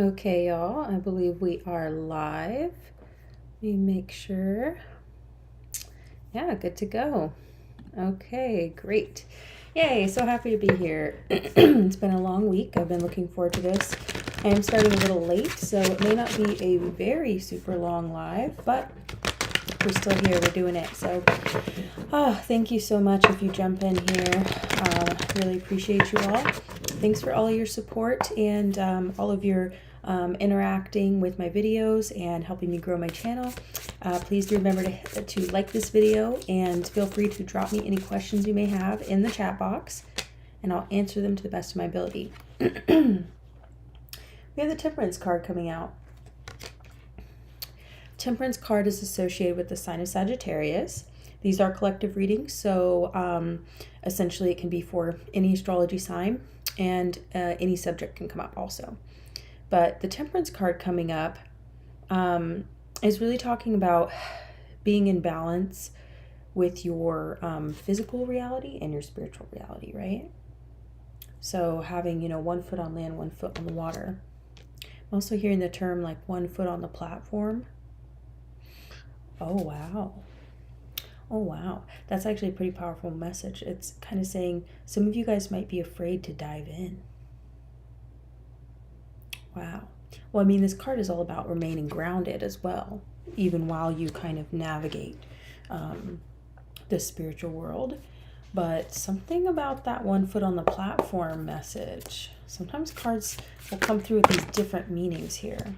Okay, y'all, I believe we are live. Let me make sure. Yeah, good to go. Okay, great. Yay, so happy to be here. It's been a long week. I've been looking forward to this. I am starting a little late, so it may not be a very super long live, but we're still here. We're doing it. So, thank you so much if you jump in here. Really appreciate you all. Thanks for all your support and all of your interacting with my videos and helping me grow my channel. Please do remember to like this video and feel free to drop me any questions you may have in the chat box and I'll answer them to the best of my ability. We have the Temperance card coming out. Temperance card is associated with the sign of Sagittarius. These are collective readings, so essentially it can be for any astrology sign and any subject can come up also. But the Temperance card coming up is really talking about being in balance with your physical reality and your spiritual reality, right? So having, one foot on land, 1 foot on the water. I'm also hearing the term like 1 foot on the platform. Oh, wow. Oh, wow. That's actually a pretty powerful message. It's kind of saying some of you guys might be afraid to dive in. Wow. Well, I mean, this card is all about remaining grounded as well, even while you kind of navigate the spiritual world. But something about that 1 foot on the platform message. Sometimes cards will come through with these different meanings here.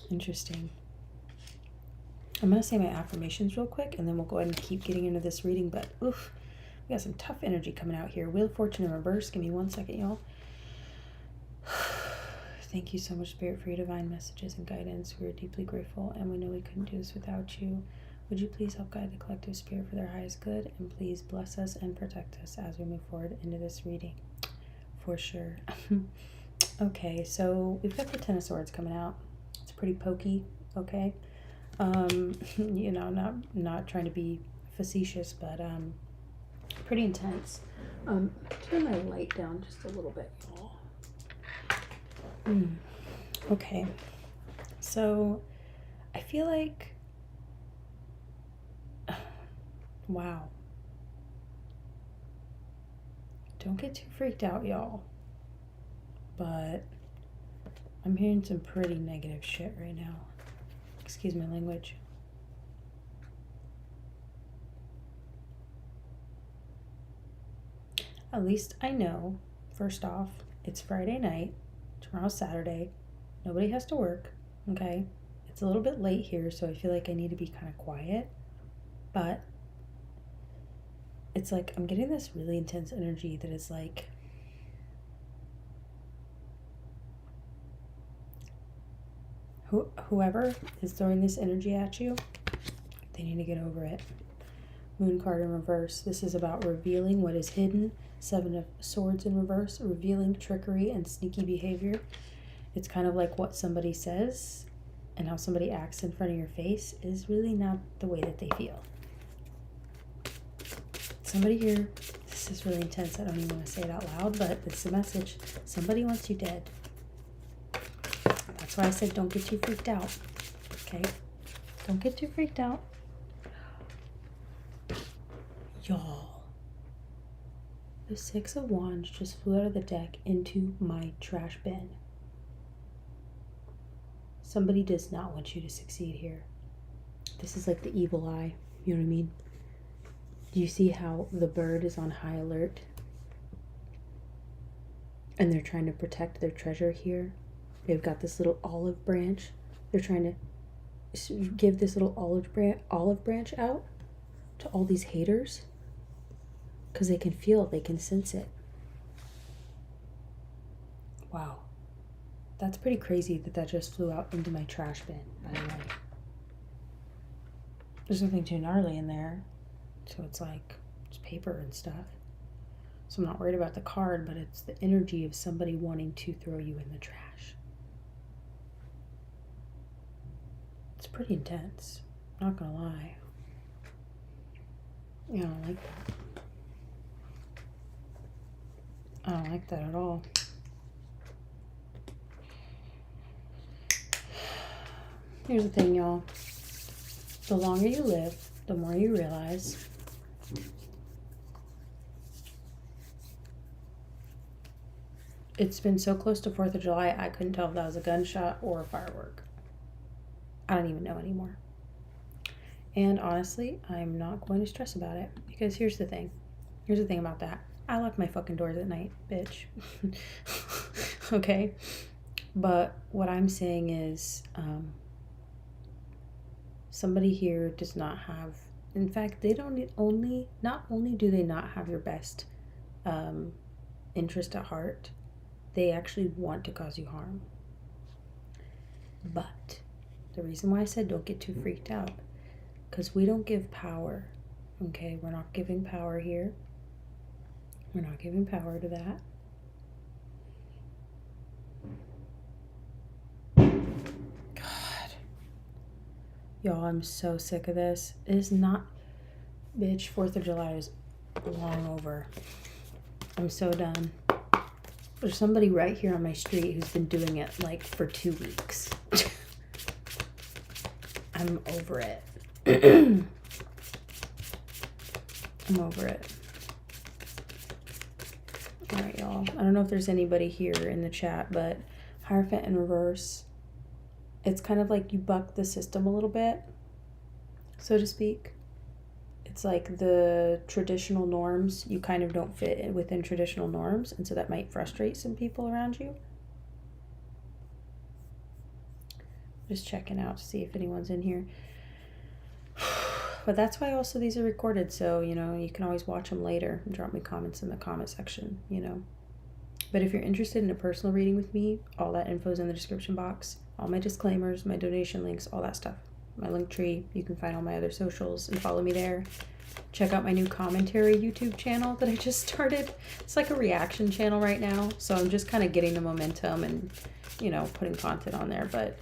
Interesting. I'm going to say my affirmations real quick, and then we'll go ahead and keep getting into this reading. But, oof, we got some tough energy coming out here. Wheel of Fortune in reverse. Give me 1 second, y'all. Thank you so much, Spirit, for your divine messages and guidance. We are deeply grateful, and we know we couldn't do this without you. Would you please help guide the collective spirit for their highest good, and please bless us and protect us as we move forward into this reading? For sure. Okay, so we've got the Ten of Swords coming out. It's pretty pokey, okay? Not trying to be facetious, but pretty intense. Turn my light down just a little bit, y'all. Okay, so I feel like, wow. Don't get too freaked out, y'all. But I'm hearing some pretty negative shit right now. Excuse my language. At least I know, first off, it's Friday night. Tomorrow's Saturday. Nobody has to work, okay? It's a little bit late here, so I feel like I need to be kind of quiet. But it's like I'm getting this really intense energy that is like, whoever is throwing this energy at you, they need to get over it. Moon card in reverse. This is about revealing what is hidden. 7 of Swords in reverse, revealing trickery and sneaky behavior. It's kind of like what somebody says and how somebody acts in front of your face is really not the way that they feel. Somebody here, this is really intense. I don't even want to say it out loud, but it's the message. Somebody wants you dead. That's why I said don't get too freaked out. Okay? Don't get too freaked out. Y'all, the 6 of Wands just flew out of the deck into my trash bin. Somebody does not want you to succeed here. This is like the evil eye. You know what I mean? Do you see how the bird is on high alert? And they're trying to protect their treasure here. They've got this little olive branch. They're trying to give this little olive branch out to all these haters. Because they can feel it, they can sense it. Wow. That's pretty crazy that just flew out into my trash bin, by the way. There's nothing too gnarly in there. So it's like, it's paper and stuff. So I'm not worried about the card, but it's the energy of somebody wanting to throw you in the trash. It's pretty intense. Not gonna lie. I don't like that. I don't like that at all. Here's the thing, y'all. The longer you live, the more you realize it's been so close to 4th of July, I couldn't tell if that was a gunshot or a firework. I don't even know anymore. And honestly, I'm not going to stress about it because here's the thing. Here's the thing about that. I lock my fucking doors at night, bitch. Okay? But what I'm saying is somebody here does not have, in fact, they don't not only do they not have your best interest at heart, they actually want to cause you harm. But the reason why I said don't get too freaked out, because we don't give power, okay? We're not giving power here. We're not giving power to that. God. Y'all, I'm so sick of this. It is not, bitch, 4th of July is long over. I'm so done. There's somebody right here on my street who's been doing it like for 2 weeks. I'm over it. I'm over it. Alright, y'all. I don't know if there's anybody here in the chat, but Hierophant in reverse, it's kind of like you buck the system a little bit, so to speak. It's like the traditional norms, you kind of don't fit within traditional norms, and so that might frustrate some people around you. Just checking out to see if anyone's in here. But that's why also these are recorded, so, you know, you can always watch them later and drop me comments in the comment section, you know. But if you're interested in a personal reading with me, all that info is in the description box. All my disclaimers, my donation links, all that stuff. My link tree, you can find all my other socials and follow me there. Check out my new commentary YouTube channel that I just started. It's like a reaction channel right now, so I'm just kind of getting the momentum and, you know, putting content on there. But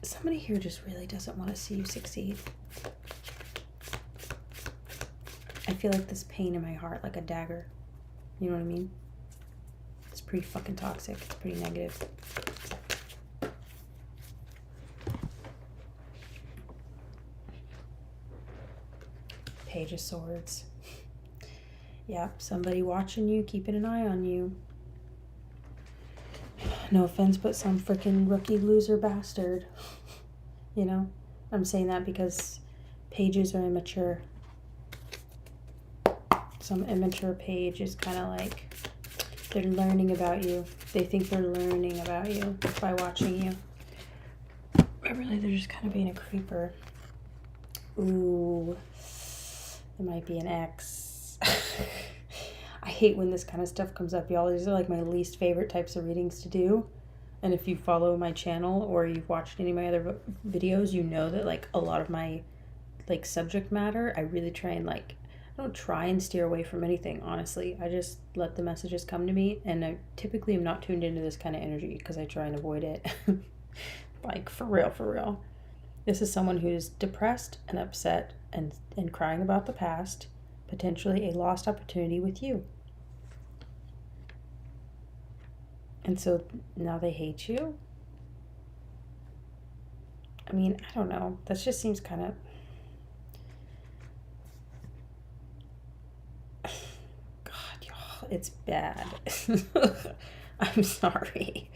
somebody here just really doesn't want to see you succeed. I feel like this pain in my heart, like a dagger. You know what I mean? It's pretty fucking toxic. It's pretty negative. Page of Swords. Yep, somebody watching you, keeping an eye on you. No offense, but some freaking rookie loser bastard. You know? I'm saying that because pages are immature. Some immature page is kind of like they're learning about you. They think they're learning about you by watching you. But really, they're just kind of being a creeper. Ooh. It might be an ex. I hate when this kind of stuff comes up, y'all. These are like my least favorite types of readings to do. And if you follow my channel or you've watched any of my other videos, you know that like a lot of my like subject matter, I really try and like, I don't try and steer away from anything, honestly. I just let the messages come to me, and I typically am not tuned into this kind of energy because I try and avoid it. Like, for real, for real. This is someone who's depressed and upset and crying about the past, potentially a lost opportunity with you. And so now they hate you? I mean, I don't know. That just seems kind of... It's bad. I'm sorry.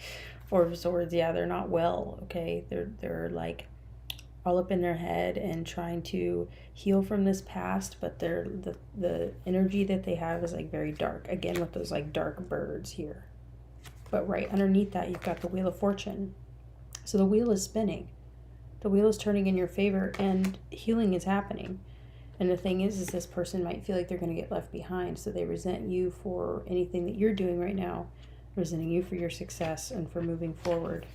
Four of Swords, yeah, they're not well, okay? They're like all up in their head and trying to heal from this past, but they're the energy that they have is like very dark. Again, with those like dark birds here. But right underneath that, you've got the Wheel of Fortune. So the wheel is spinning. The wheel is turning in your favor and healing is happening. And the thing is this person might feel like they're going to get left behind, so they resent you for anything that you're doing right now, resenting you for your success and for moving forward.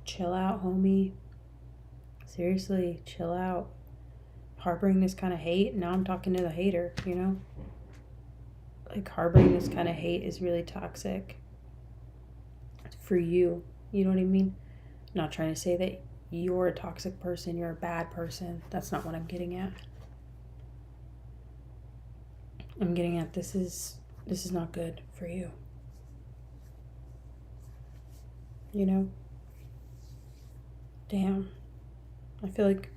Chill out, homie. Seriously, chill out. Harboring this kind of hate, now I'm talking to the hater, you know? Like, harboring this kind of hate is really toxic. For you, you know what I mean? I'm not trying to say that you're a toxic person, you're a bad person. That's not what I'm getting at. I'm getting at this is not good for you. you know? Damn. I feel like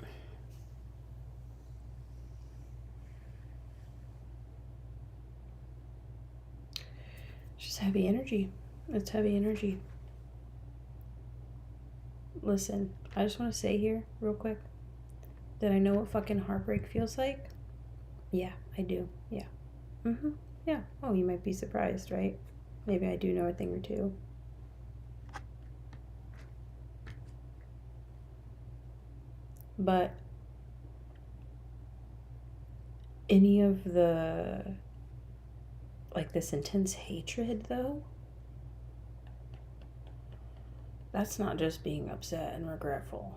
it's just heavy energy. It's heavy energy. Listen, I just want to say here, real quick, that I know what fucking heartbreak feels like. Yeah, I do. Yeah. Yeah. Oh, you might be surprised, right? Maybe I do know a thing or two. But any of the, like, this intense hatred, though, that's not just being upset and regretful.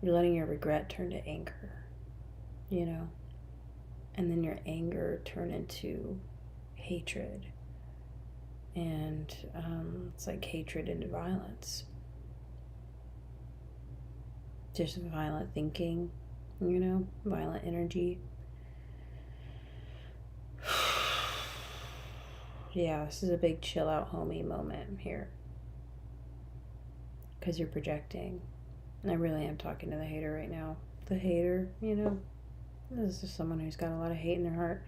You're letting your regret turn to anger, you know? And then your anger turn into hatred. And it's like hatred into violence. Just violent thinking, you know? Violent energy. Yeah, this is a big chill out homie moment here. Because you're projecting. And I really am talking to the hater right now. The hater, you know? This is just someone who's got a lot of hate in their heart.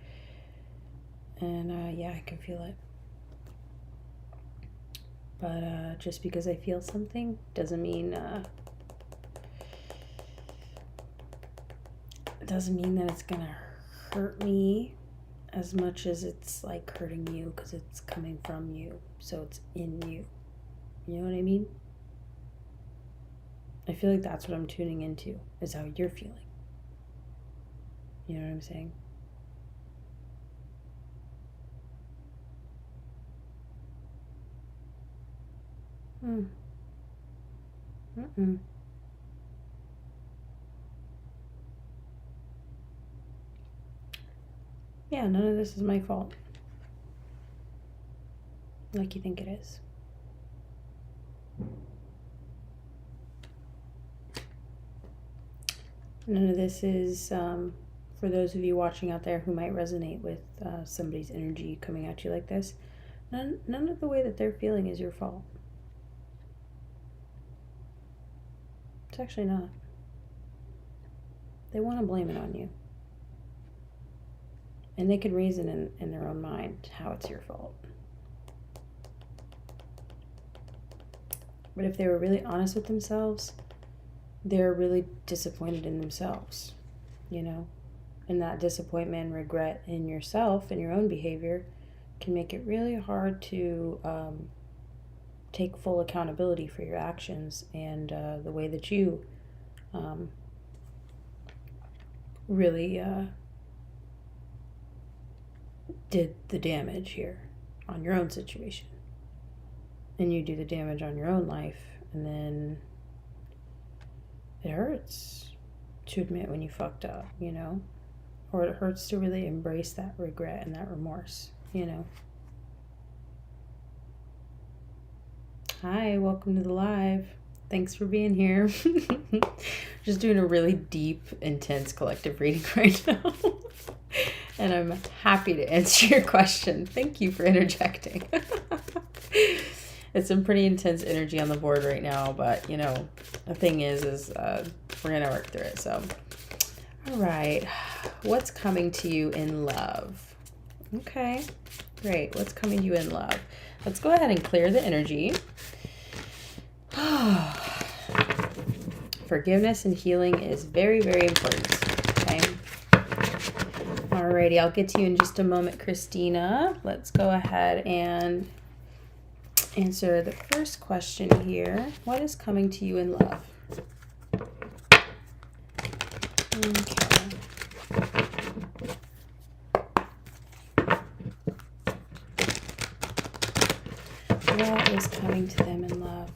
And yeah, I can feel it. But just because I feel something doesn't mean that it's gonna hurt me as much as it's like hurting you, because it's coming from you, so it's in you. You know what I mean? I feel like that's what I'm tuning into, is how you're feeling. You know what I'm saying? Yeah, none of this is my fault. Like you think it is. None of this is, for those of you watching out there who might resonate with somebody's energy coming at you like this, none of the way that they're feeling is your fault. It's actually not. They want to blame it on you. And they can reason in their own mind how it's your fault. But if they were really honest with themselves, they're really disappointed in themselves, you know? And that disappointment and regret in yourself and your own behavior can make it really hard to take full accountability for your actions and the way that you really did the damage here on your own situation. And you do the damage on your own life, and then it hurts to admit when you fucked up, you know? Or it hurts to really embrace that regret and that remorse, you know? Hi, welcome to the live. Thanks for being here. Just doing a really deep, intense collective reading right now. And I'm happy to answer your question. Thank you for interjecting. It's some pretty intense energy on the board right now, but you know, the thing is we're gonna work through it. So, all right, what's coming to you in love? Okay, great. What's coming to you in love? Let's go ahead and clear the energy. Forgiveness and healing is very, very important. Okay. Alrighty, I'll get to you in just a moment, Christina. Let's go ahead and answer the first question here. What is coming to you in love? Okay. What is coming to them in love?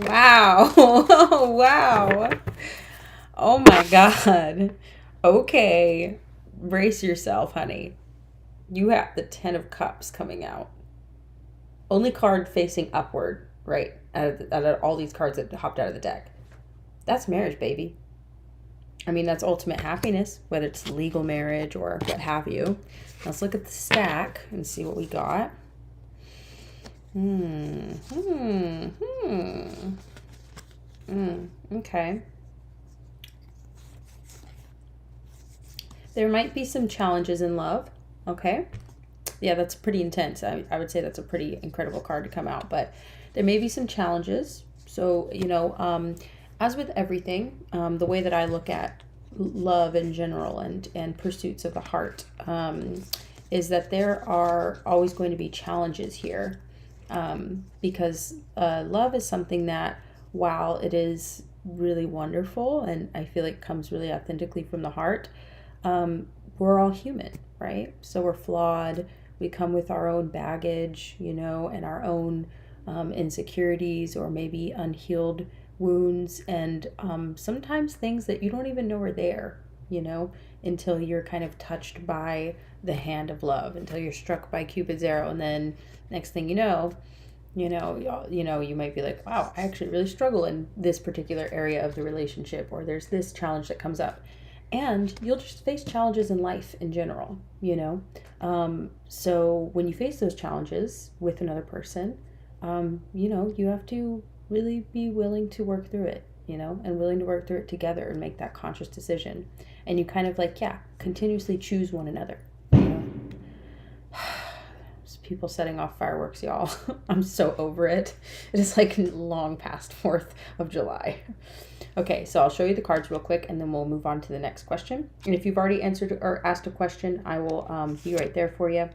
Wow. Wow. Oh my God. Okay. Brace yourself, honey. You have the 10 of Cups coming out. only card facing upward, right? Out of all these cards that hopped out of the deck. That's marriage, baby. I mean, that's ultimate happiness, whether it's legal marriage or what have you. Let's look at the stack and see what we got. Okay. There might be some challenges in love. Okay. Yeah, that's pretty intense. I would say that's a pretty incredible card to come out, but there may be some challenges. So, as with everything, the way that I look at love in general and pursuits of the heart is that there are always going to be challenges here, because love is something that, while it is really wonderful and I feel like comes really authentically from the heart, we're all human, right? So we're flawed. We come with our own baggage, and our own insecurities or maybe unhealed wounds, and sometimes things that you don't even know are there, until you're kind of touched by the hand of love, until you're struck by Cupid's arrow, and then next thing you know, you might be like, wow, I actually really struggle in this particular area of the relationship, or there's this challenge that comes up. And you'll just face challenges in life in general, so when you face those challenges with another person, you have to really be willing to work through it, and willing to work through it together and make that conscious decision. And you kind of continuously choose one another, People setting off fireworks, y'all. I'm so over it. It is long past 4th of July. Okay, so I'll show you the cards real quick and then we'll move on to the next question. And if you've already answered or asked a question, I will be right there for you.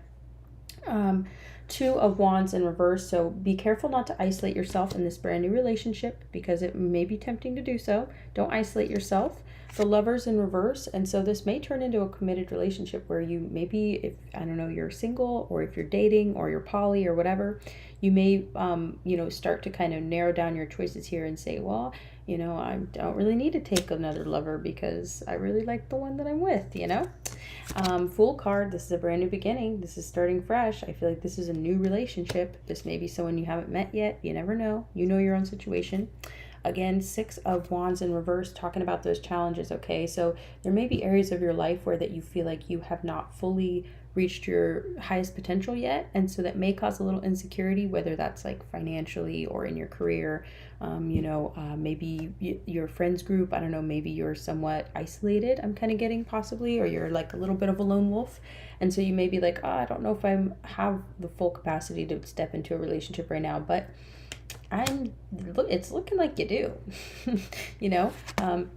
2 of Wands in reverse. So be careful not to isolate yourself in this brand new relationship, because it may be tempting to do so. Don't isolate yourself. The Lovers in reverse. And so this may turn into a committed relationship where you maybe, if, I don't know, you're single, or if you're dating, or you're poly or whatever, you may, start to kind of narrow down your choices here and say, well, I don't really need to take another lover because I really like the one that I'm with, Fool card. This is a brand new beginning. This is starting fresh. I feel like this is a new relationship. This may be someone you haven't met yet. You never know. You know your own situation. Again, 6 of Wands in reverse, talking about those challenges, okay? So there may be areas of your life where that you feel like you have not fully reached your highest potential yet, and so that may cause a little insecurity, whether that's financially or in your career. Maybe your friends group, I don't know, maybe you're somewhat isolated, I'm kind of getting, possibly, or you're a little bit of a lone wolf, and so you may be like, I don't know if I have the full capacity to step into a relationship right now, but it's looking like you do.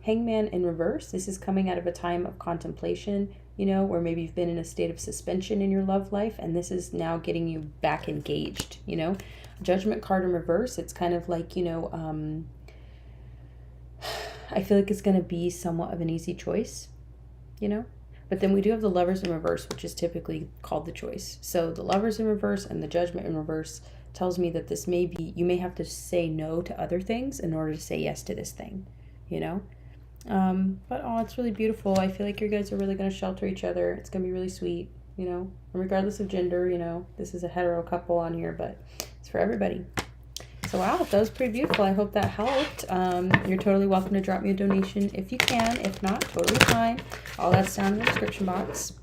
Hangman in reverse. This is coming out of a time of contemplation, where maybe you've been in a state of suspension in your love life, and this is now getting you back engaged. Judgment card in reverse. It's kind of I feel like it's going to be somewhat of an easy choice, But then we do have the Lovers in reverse, which is typically called the choice. So the Lovers in reverse and the Judgment in reverse tells me that this may be, you may have to say no to other things in order to say yes to this thing, But it's really beautiful. I feel like you guys are really going to shelter each other. It's going to be really sweet, And regardless of gender, this is a hetero couple on here, but it's for everybody. So wow, that was pretty beautiful. I hope that helped. You're totally welcome to drop me a donation if you can. If not, totally fine. All that's down in the description box.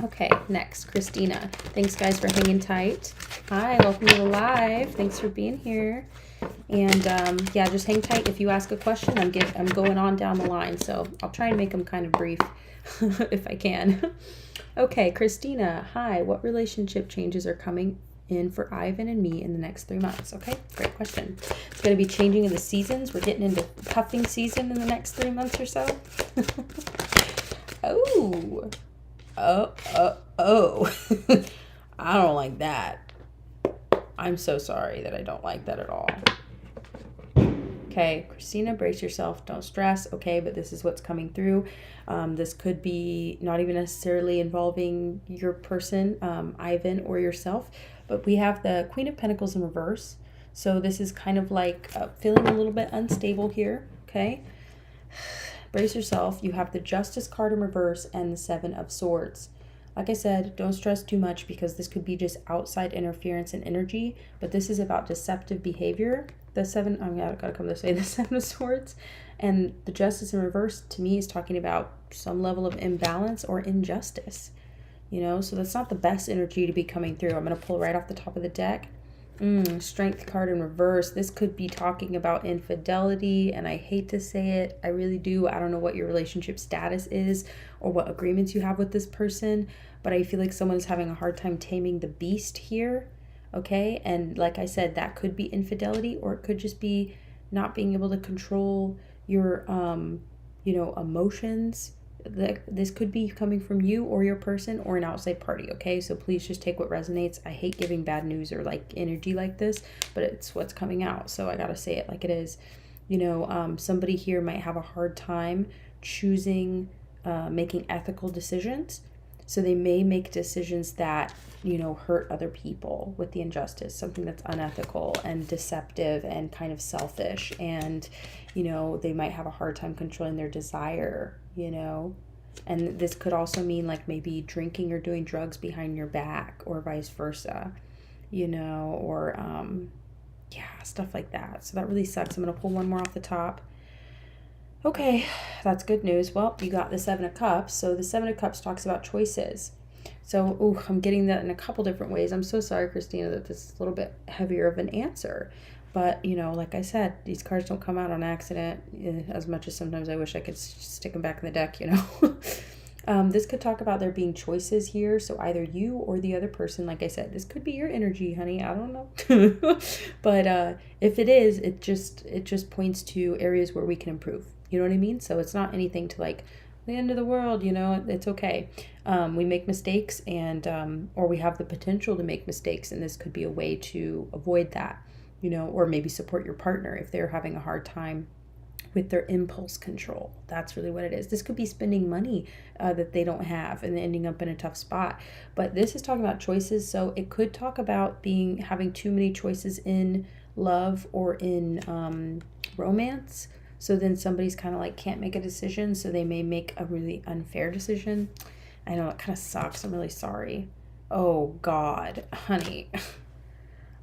Okay, next, Christina. Thanks, guys, for hanging tight. Hi, welcome to the live. Thanks for being here. And just hang tight. If you ask a question, I'm going on down the line, so I'll try and make them kind of brief if I can. Okay, Christina. Hi, what relationship changes are coming in for Ivan and me in the next 3 months? Okay, great question. It's going to be changing in the seasons. We're getting into cuffing season in the next 3 months or so. Oh. I don't like that. I'm so sorry that I don't like that at all. Okay, Christina, brace yourself. Don't stress. Okay, but this is what's coming through. This could be not even necessarily involving your person, Ivan, or yourself, but we have the Queen of Pentacles in reverse. So this is kind of feeling a little bit unstable here. Okay, brace yourself. You have the Justice card in reverse and the 7 of Swords. Like I said, don't stress too much because this could be just outside interference and energy, but this is about deceptive behavior. The seven, I gotta come this way, the Seven of Swords. And the Justice in reverse to me is talking about some level of imbalance or injustice, so that's not the best energy to be coming through. I'm going to pull right off the top of the deck. Strength card in reverse. This could be talking about infidelity, and I hate to say it. I really do. I don't know what your relationship status is or what agreements you have with this person, but I feel like someone is having a hard time taming the beast here, okay? And like I said, that could be infidelity, or it could just be not being able to control your, emotions. This could be coming from you or your person or an outside party, okay? So please just take what resonates. I hate giving bad news or like energy like this, but it's what's coming out, so I gotta say it like it is. Somebody here might have a hard time choosing, making ethical decisions. So they may make decisions that, hurt other people with the injustice, something that's unethical and deceptive and kind of selfish. And, they might have a hard time controlling their desire, And this could also mean like maybe drinking or doing drugs behind your back or vice versa, or stuff like that. So that really sucks. I'm going to pull one more off the top. Okay, that's good news. Well, you got the Seven of Cups. So the Seven of Cups talks about choices. So, I'm getting that in a couple different ways. I'm so sorry, Christina, that this is a little bit heavier of an answer. But, like I said, these cards don't come out on accident, as much as sometimes I wish I could stick them back in the deck, This could talk about there being choices here. So either you or the other person, like I said, this could be your energy, honey. I don't know. But if it is, it just points to areas where we can improve. You know what I mean? So it's not anything to like the end of the world, it's okay. We make mistakes and or we have the potential to make mistakes, and this could be a way to avoid that, or maybe support your partner if they're having a hard time with their impulse control. That's really what it is. This could be spending money that they don't have and ending up in a tough spot. But this is talking about choices, so it could talk about having too many choices in love or in romance. So then somebody's kind of like can't make a decision, so they may make a really unfair decision. I know it kind of sucks. I'm really sorry. Oh God, honey.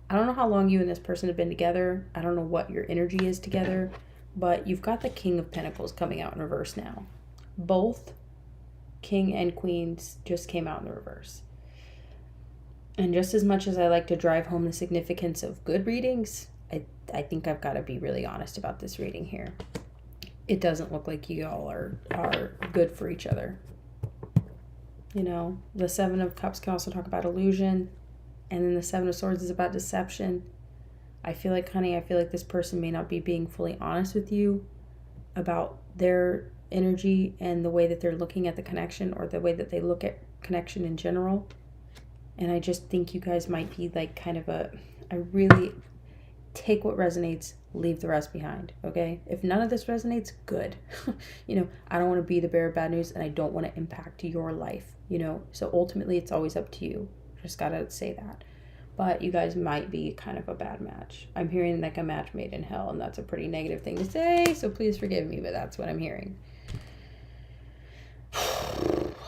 I don't know how long you and this person have been together. I don't know what your energy is together, but you've got the King of Pentacles coming out in reverse now. Both King and Queens just came out in the reverse. And just as much as I like to drive home the significance of good readings, I think I've got to be really honest about this reading here. It doesn't look like you all are good for each other. The Seven of Cups can also talk about illusion. And then the Seven of Swords is about deception. I feel like, honey, this person may not be being fully honest with you about their energy and the way that they're looking at the connection or the way that they look at connection in general. And I just think you guys might be like kind of I really take what resonates, leave the rest behind, okay? If none of this resonates, good. I don't want to be the bearer of bad news, and I don't want to impact your life, So ultimately, it's always up to you. Just gotta say that. But you guys might be kind of a bad match. I'm hearing like a match made in hell, and that's a pretty negative thing to say, so please forgive me, but that's what I'm hearing.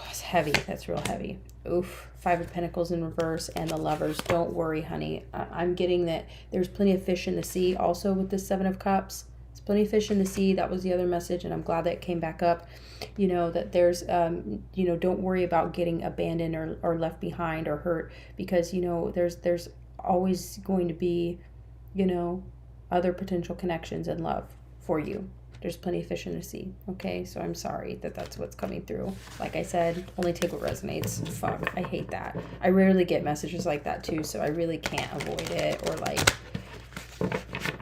It's heavy. That's real heavy. Oof. Five of Pentacles in reverse and the Lovers. Don't worry, honey. I'm getting that there's plenty of fish in the sea also with the Seven of Cups. There's plenty of fish in the sea. That was the other message, and I'm glad that it came back up. That there's, don't worry about getting abandoned or left behind or hurt, because, there's always going to be, other potential connections and love for you. There's plenty of fish in the sea, okay? So I'm sorry that that's what's coming through. Like I said, only take what resonates. Fuck, I hate that. I rarely get messages like that too, so I really can't avoid it or like,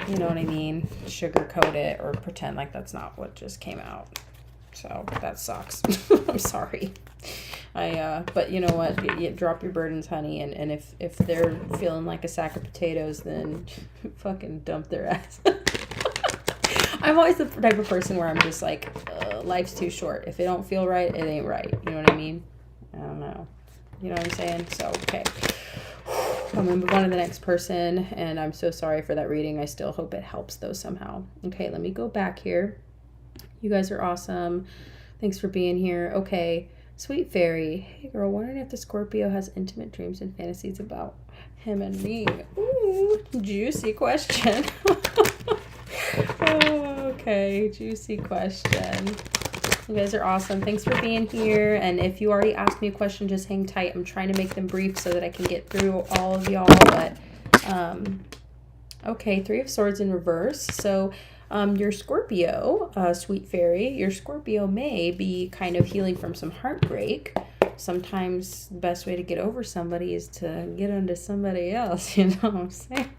you know what I mean? Sugarcoat it or pretend like that's not what just came out. So that sucks. I'm sorry. But you know what? You drop your burdens, honey, and if they're feeling like a sack of potatoes, then fucking dump their ass. I'm always the type of person where I'm just like, life's too short. If it don't feel right, it ain't right. You know what I mean? I don't know. You know what I'm saying? So, okay. I'm going to move on to the next person, and I'm so sorry for that reading. I still hope it helps, though, somehow. Okay, let me go back here. You guys are awesome. Thanks for being here. Okay, Sweet Fairy. Hey girl, wondering if the Scorpio has intimate dreams and fantasies about him and me. Ooh, juicy question. Okay, juicy question. You guys are awesome. Thanks for being here. And if you already asked me a question, just hang tight. I'm trying to make them brief so that I can get through all of y'all. But, okay, Three of Swords in reverse. So, your Scorpio, Sweet Fairy, your Scorpio may be kind of healing from some heartbreak. Sometimes the best way to get over somebody is to get onto somebody else. You know what I'm saying?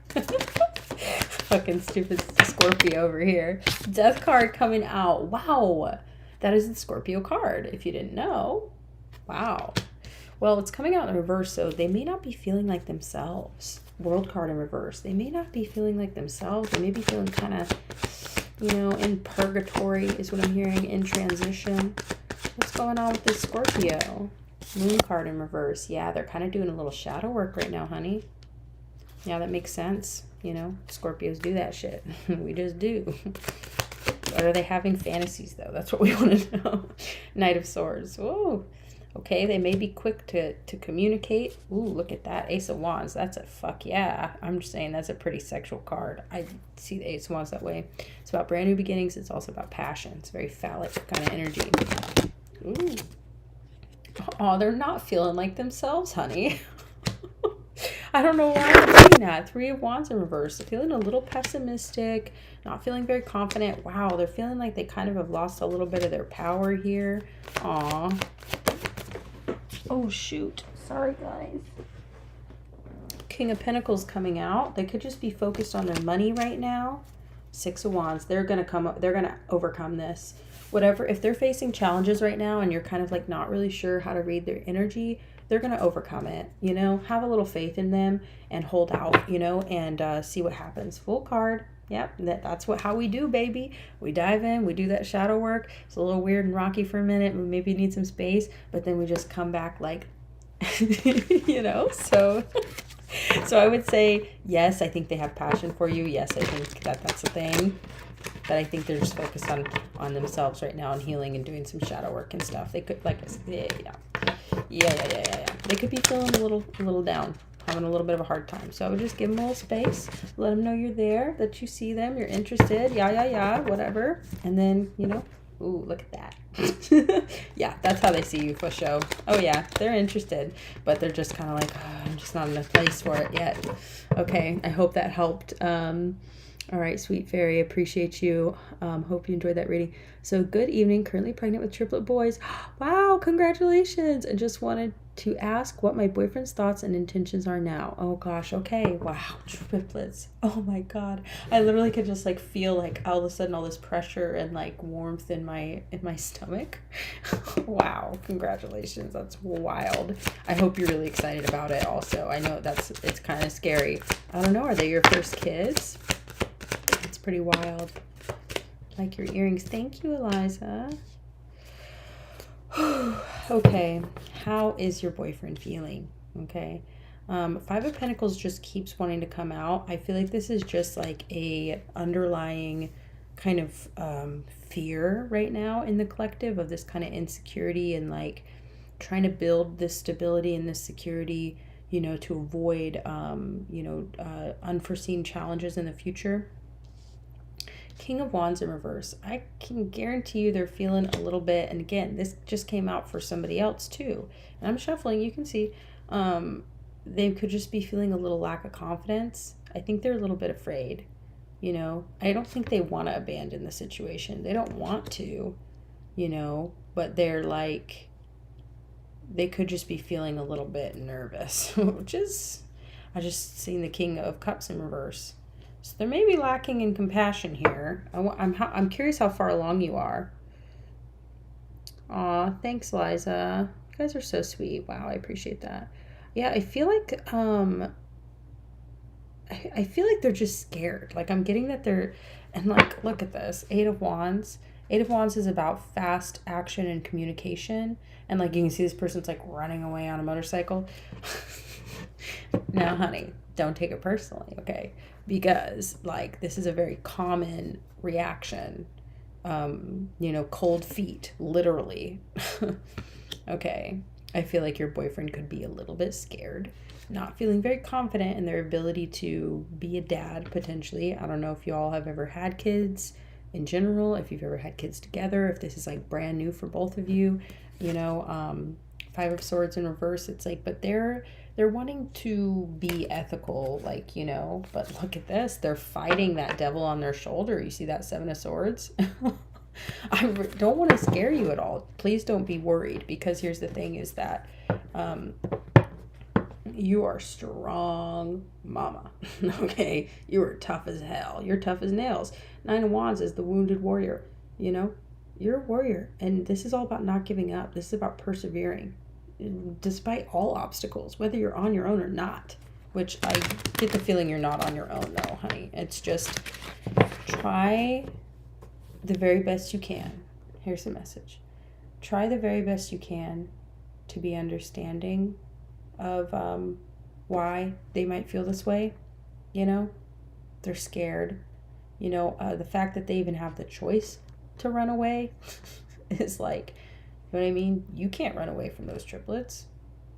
Fucking stupid Scorpio over here. Death card coming out. Wow. That is the Scorpio card, if you didn't know. Wow. Well, it's coming out in reverse, so they may not be feeling like themselves. World card in reverse. They may not be feeling like themselves. They may be feeling kind of, you know, in purgatory is what I'm hearing, in transition. What's going on with this Scorpio? Moon card in reverse. Yeah, they're kind of doing a little shadow work right now, honey. Yeah, that makes sense. You know, Scorpios do that shit. We just do. Or are they having fantasies, though? That's what we want to know. Knight of Swords. Whoa. Okay, they may be quick to communicate. Ooh, look at that. Ace of Wands. That's a fuck yeah. I'm just saying that's a pretty sexual card. I see the Ace of Wands that way. It's about brand new beginnings. It's also about passion. It's very phallic kind of energy. Ooh. Oh, they're not feeling like themselves, honey. I don't know why I'm saying that. Three of Wands in reverse. They're feeling a little pessimistic, not feeling very confident. Wow, they're feeling like they kind of have lost a little bit of their power here. Aw. Oh, shoot. Sorry, guys. King of Pentacles coming out. They could just be focused on their money right now. Six of Wands. They're going to come up. They're going to overcome this. Whatever. If they're facing challenges right now and you're kind of like not really sure how to read their energy, they're going to overcome it, you know, have a little faith in them and hold out, you know, and see what happens. Full card. Yep. That's how we do, baby. We dive in, we do that shadow work. It's a little weird and rocky for a minute. We maybe need some space, but then we just come back like, you know, so I would say, yes, I think they have passion for you. Yes, I think that's a thing. But I think they're just focused on themselves right now and healing and doing some shadow work and stuff. They could, like I said, yeah. They could be feeling a little down, having a little bit of a hard time. So I would just give them a little space, let them know you're there, that you see them, you're interested, whatever. And then, you know, ooh, look at that. Yeah, that's how they see you for show. Oh yeah, they're interested, but they're just kind of like, oh, I'm just not in a place for it yet. Okay, I hope that helped. All right, Sweet Fairy, appreciate you. Hope you enjoyed that reading. So good evening, currently pregnant with triplet boys. Wow, congratulations. And just wanted to ask what my boyfriend's thoughts and intentions are now. Oh gosh, okay. Wow, triplets. Oh my God. I literally could just like feel like all of a sudden all this pressure and like warmth in my stomach. Wow, congratulations. That's wild. I hope you're really excited about it also. I know it's kind of scary. I don't know, are they your first kids? It's pretty wild. Like your earrings. Thank you, Eliza. Okay. How is your boyfriend feeling? Okay. Five of Pentacles just keeps wanting to come out. I feel like this is just like a underlying kind of fear right now in the collective of this kind of insecurity and like trying to build this stability and this security, you know, to avoid, unforeseen challenges in the future. King of Wands in reverse. I can guarantee you they're feeling a little bit, and again, this just came out for somebody else too. And I'm shuffling, you can see, they could just be feeling a little lack of confidence. I think they're a little bit afraid, you know. I don't think they want to abandon the situation. They don't want to, you know, but they're like, they could just be feeling a little bit nervous, which is, I just seen the King of Cups in reverse. So there may be lacking in compassion here. I'm curious how far along you are. Aw, thanks, Liza. You guys are so sweet. Wow, I appreciate that. Yeah, I feel like I feel like they're just scared. Like I'm getting that they're, and like look at this, Eight of Wands. Eight of Wands is about fast action and communication, and like you can see this person's like running away on a motorcycle. Now, honey, don't take it personally, okay? Because like this is a very common reaction. Cold feet, literally. Okay. I feel like your boyfriend could be a little bit scared, not feeling very confident in their ability to be a dad potentially. I don't know if you all have ever had kids in general, if you've ever had kids together, if this is like brand new for both of you, you know, Five of Swords in reverse. It's like, but they're wanting to be ethical, like, you know, but look at this. They're fighting that devil on their shoulder. You see that Seven of Swords? Don't want to scare you at all. Please don't be worried, because here's the thing is that you are strong, mama. Okay? You are tough as hell. You're tough as nails. Nine of Wands is the wounded warrior. You know? You're a warrior. And this is all about not giving up. This is about persevering. Despite all obstacles, whether you're on your own or not. Which I get the feeling you're not on your own though, honey. It's just try the very best you can. Here's the message. Try the very best you can to be understanding of why they might feel this way. You know, they're scared. You know, the fact that they even have the choice to run away is like, you know what I mean? You can't run away from those triplets,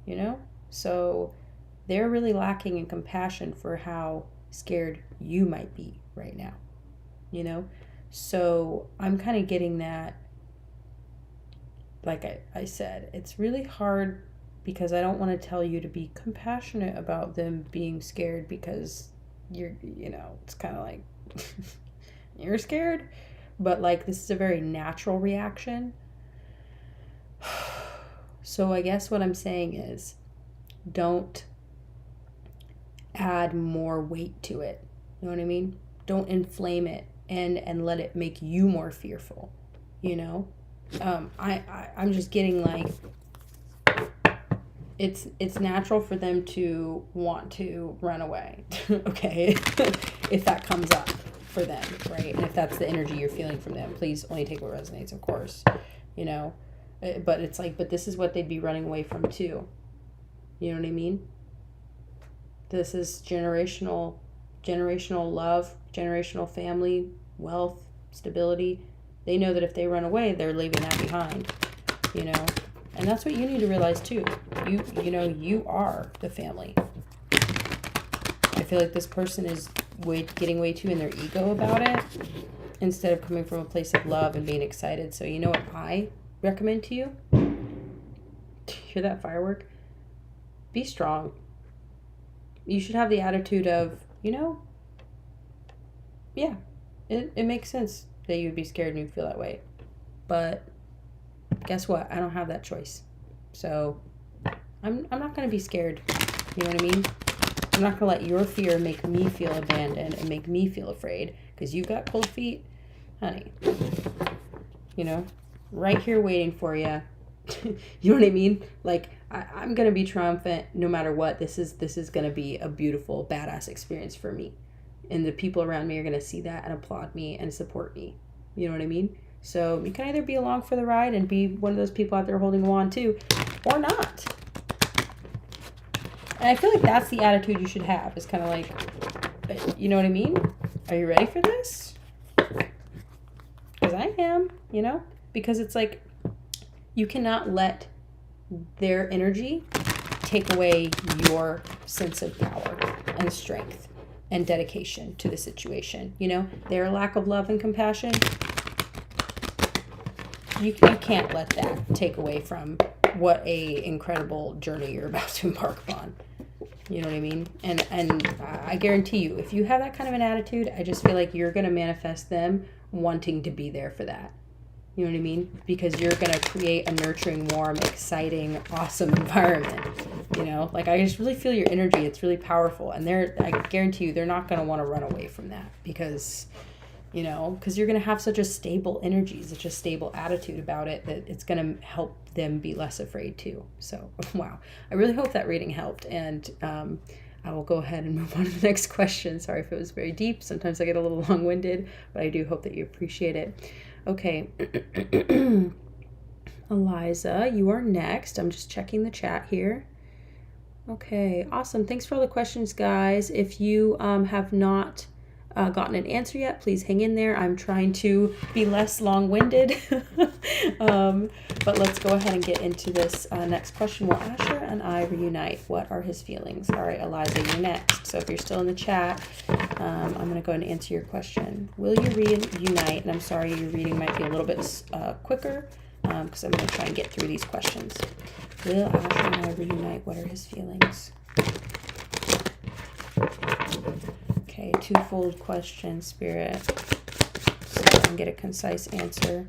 you know? So they're really lacking in compassion for how scared you might be right now, you know? So I'm kind of getting that, like I said, it's really hard because I don't want to tell you to be compassionate about them being scared, because you know, it's kind of like, you're scared, but like this is a very natural reaction. So I guess what I'm saying is, don't add more weight to it. You know what I mean? Don't inflame it and let it make you more fearful. You know? I'm just getting like, it's natural for them to want to run away. Okay? If that comes up for them, right? And if that's the energy you're feeling from them, please only take what resonates, of course. You know? But it's like, but this is what they'd be running away from too. You know what I mean? This is generational love, generational family, wealth, stability. They know that if they run away, they're leaving that behind, you know? And that's what you need to realize too. You know, you are the family. I feel like this person is getting way too in their ego about it, instead of coming from a place of love and being excited. So you know what I recommend to you? Hear that firework? Be strong. You should have the attitude of, you know, yeah, it makes sense that you'd be scared and you'd feel that way. But guess what? I don't have that choice. So I'm not going to be scared. You know what I mean? I'm not going to let your fear make me feel abandoned and make me feel afraid because you've got cold feet. Honey, you know, right here waiting for you. You know what I mean? Like, I'm going to be triumphant no matter what. This is going to be a beautiful, badass experience for me. And the people around me are going to see that and applaud me and support me. You know what I mean? So you can either be along for the ride and be one of those people out there holding a wand too, or not. And I feel like that's the attitude you should have. It's kind of like, you know what I mean? Are you ready for this? Because I am, you know? Because it's like, you cannot let their energy take away your sense of power and strength and dedication to the situation. You know, their lack of love and compassion, you can't let that take away from what a incredible journey you're about to embark upon. You know what I mean? And I guarantee you, if you have that kind of an attitude, I just feel like you're going to manifest them wanting to be there for that. You know what I mean? Because you're going to create a nurturing, warm, exciting, awesome environment. You know, like I just really feel your energy. It's really powerful. And I guarantee you, they're not going to want to run away from that because, you know, because you're going to have such a stable energy, such a stable attitude about it that it's going to help them be less afraid too. So, wow. I really hope that reading helped. And I will go ahead and move on to the next question. Sorry if it was very deep. Sometimes I get a little long-winded, but I do hope that you appreciate it. Okay. Eliza, you are next. I'm just checking the chat here. Okay, awesome. Thanks for all the questions, guys. If you have not gotten an answer yet, please hang in there. I'm trying to be less long-winded. But let's go ahead and get into this next question. Will Asher and I reunite? What are his feelings? All right, Eliza, you're next. So if you're still in the chat, I'm going to go ahead and answer your question. Will you reunite? And I'm sorry, your reading might be a little bit quicker because I'm going to try and get through these questions. Will Asher and I reunite? What are his feelings? Okay, twofold question, Spirit. So I can get a concise answer.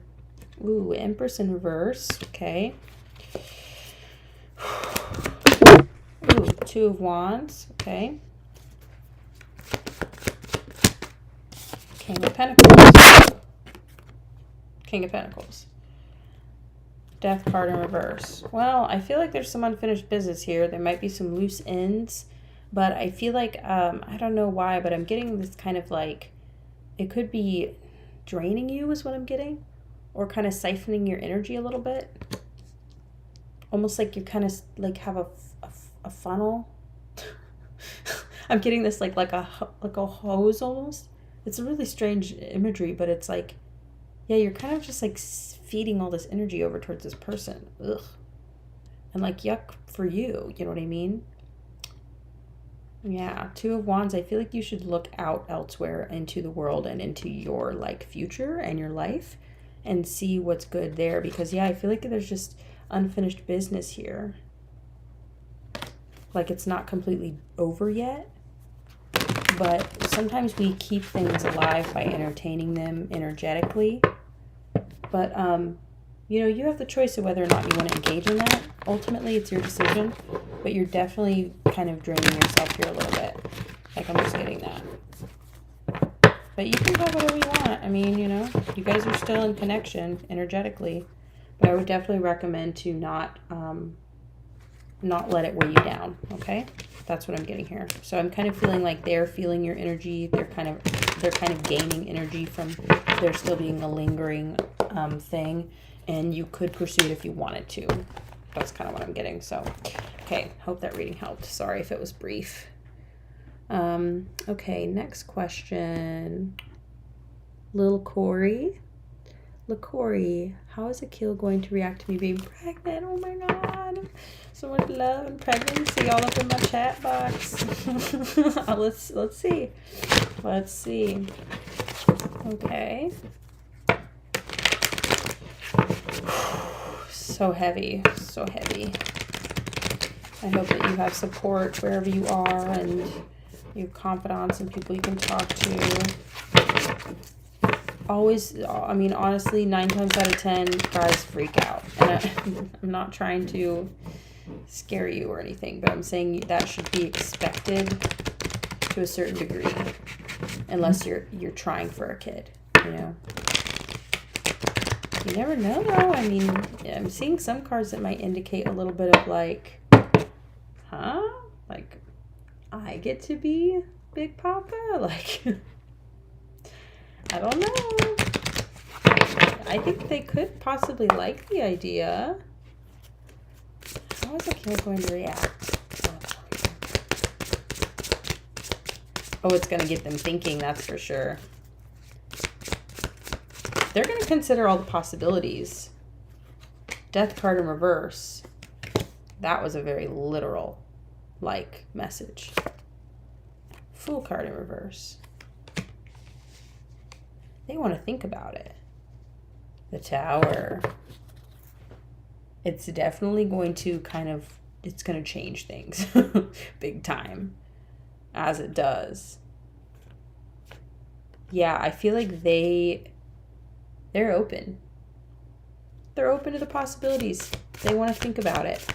Ooh, Empress in reverse. Okay. Ooh, Two of Wands. Okay. King of Pentacles. King of Pentacles. Death card in reverse. Well, I feel like there's some unfinished business here. There might be some loose ends. But I feel like, I don't know why, but I'm getting this kind of like, it could be draining you is what I'm getting. Or kind of siphoning your energy a little bit. Almost like you kind of like have a funnel. I'm getting this like a hose almost. It's a really strange imagery, but it's like, yeah, you're kind of just like feeding all this energy over towards this person. Ugh. And like, yuck for you. You know what I mean? Yeah, Two of Wands. I feel like you should look out elsewhere into the world and into your like future and your life and see what's good there, because yeah, I feel like there's just unfinished business here. Like it's not completely over yet, but sometimes we keep things alive by entertaining them energetically. But you know, you have the choice of whether or not you want to engage in that. Ultimately, it's your decision, but you're definitely kind of draining yourself here a little bit. Like, I'm just getting that. But you can have whatever you want. I mean, you know, you guys are still in connection energetically, but I would definitely recommend to not let it weigh you down, okay? That's what I'm getting here. So I'm kind of feeling like they're feeling your energy. They're kind of gaining energy from there still being a lingering thing. And you could pursue it if you wanted to. That's kind of what I'm getting. So, okay. Hope that reading helped. Sorry if it was brief. Okay, next question. Lil Corey. LaCorey, how is Akil going to react to me being pregnant? Oh my God. So much love and pregnancy all up in my chat box. Let's see. Let's see. Okay. So heavy, so heavy. I hope that you have support wherever you are and you have confidants and people you can talk to. Always, I mean, honestly, 9 times out of 10, guys freak out. And I'm not trying to scare you or anything, but I'm saying that should be expected to a certain degree, unless you're trying for a kid, you know. You never know, though. I mean, I'm seeing some cards that might indicate a little bit of like, huh? Like, I get to be Big Papa? Like, I don't know. I think they could possibly like the idea. How is Akira going to react? Oh, it's going to get them thinking, that's for sure. They're going to consider all the possibilities. Death card in reverse. That was a very literal, like, message. Fool card in reverse. They want to think about it. The Tower. It's definitely going to it's going to change things big time, as it does. Yeah, I feel like they're open. They're open to the possibilities. They want to think about it.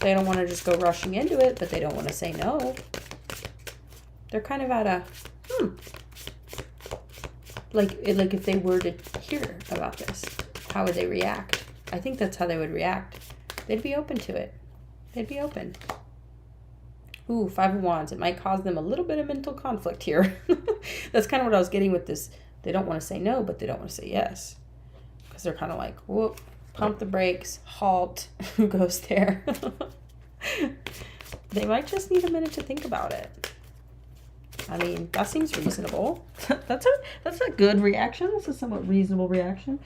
They don't want to just go rushing into it, but they don't want to say no. They're kind of at a, Like if they were to hear about this, how would they react? I think that's how they would react. They'd be open to it. They'd be open. Ooh, 5 of Wands. It might cause them a little bit of mental conflict here. That's kind of what I was getting with this. They don't want to say no, but they don't want to say yes. Because they're kind of like, whoop, pump the brakes, halt, who goes there? They might just need a minute to think about it. I mean, that seems reasonable. That's a good reaction. That's a somewhat reasonable reaction.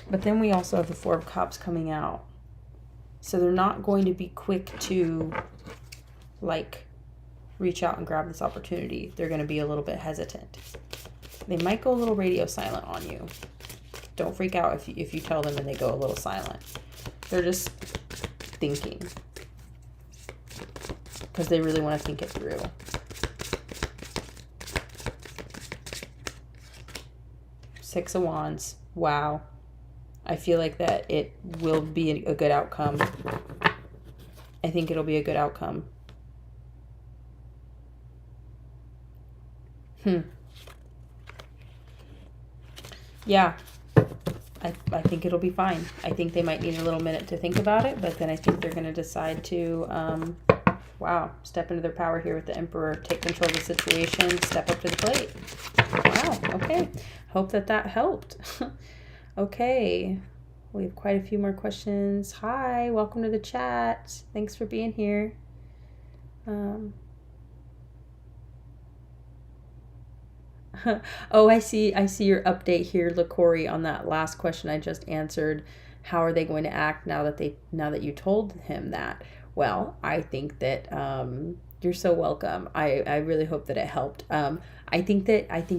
But then we also have the Four of Cups coming out. So they're not going to be quick to, like, reach out and grab this opportunity. They're going to be a little bit hesitant. They might go a little radio silent on you. Don't freak out if you tell them and they go a little silent. They're just thinking. Because they really want to think it through. Six of Wands. Wow. I feel like that it will be a good outcome. I think it'll be a good outcome. Yeah. I think it'll be fine. I think they might need a little minute to think about it, but then I think they're going to decide to, wow, step into their power here with the Emperor, take control of the situation, step up to the plate. Wow, okay. Hope that helped. Okay, we have quite a few more questions. Hi, welcome to the chat. Thanks for being here. Oh, I see your update here, LaCorey, on that last question I just answered. How are they going to act now that you told him that? Well, I think that you're so welcome. I really hope that it helped. I think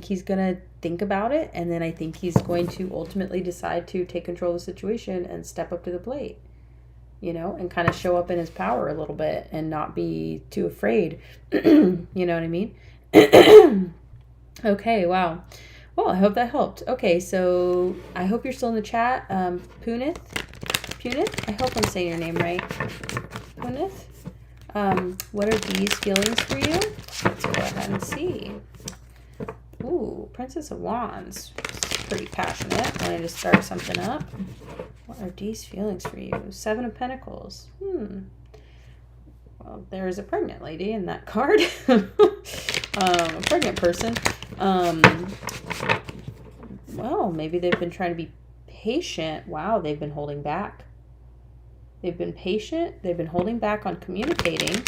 he's gonna think about it, and then I think he's going to ultimately decide to take control of the situation and step up to the plate, and kind of show up in his power a little bit and not be too afraid. You know what I mean? Okay, wow. Well, I hope that helped. Okay, so I hope you're still in the chat. Punith? I hope I'm saying your name right. Punith? What are these feelings for you? Let's go ahead and see. Ooh, Princess of Wands. Pretty passionate. Wanting to start something up. What are these feelings for you? Seven of Pentacles. Well, there's a pregnant lady in that card. A pregnant person. Well, maybe they've been trying to be patient. Wow, they've been holding back. They've been patient. They've been holding back on communicating.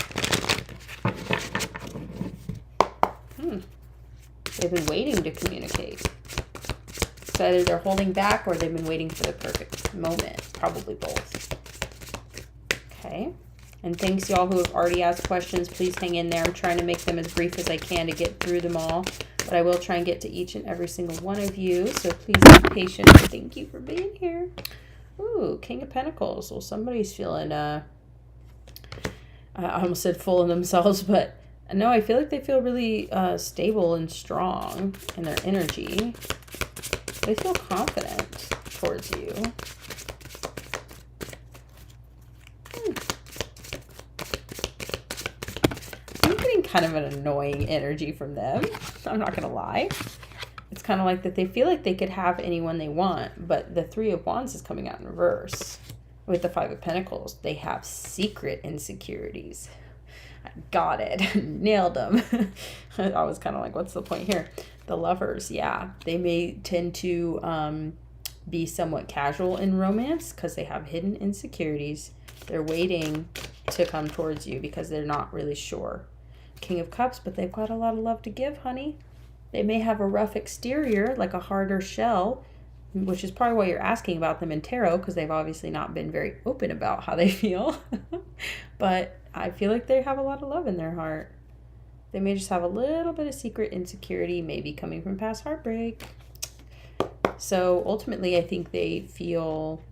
They've been waiting to communicate. So either they're holding back or they've been waiting for the perfect moment. Probably both. Okay. And thanks y'all who have already asked questions. Please hang in there. I'm trying to make them as brief as I can to get through them all. But I will try and get to each and every single one of you. So please be patient. Thank you for being here. Ooh, King of Pentacles. Well, somebody's feeling, I almost said full of themselves, but no, I feel like they feel really stable and strong in their energy. They feel confident towards you. I'm getting kind of an annoying energy from them. I'm not going to lie. It's kind of like that they feel like they could have anyone they want, but the Three of Wands is coming out in reverse. With the Five of Pentacles, they have secret insecurities. I got it. Nailed them. I was kind of like, what's the point here? The Lovers, yeah. They may tend to be somewhat casual in romance because they have hidden insecurities. They're waiting to come towards you because they're not really sure. King of Cups, but they've got a lot of love to give, honey. They may have a rough exterior, like a harder shell, which is probably why you're asking about them in tarot, because they've obviously not been very open about how they feel. But I feel like they have a lot of love in their heart. They may just have a little bit of secret insecurity, maybe coming from past heartbreak. So ultimately, I think they feel,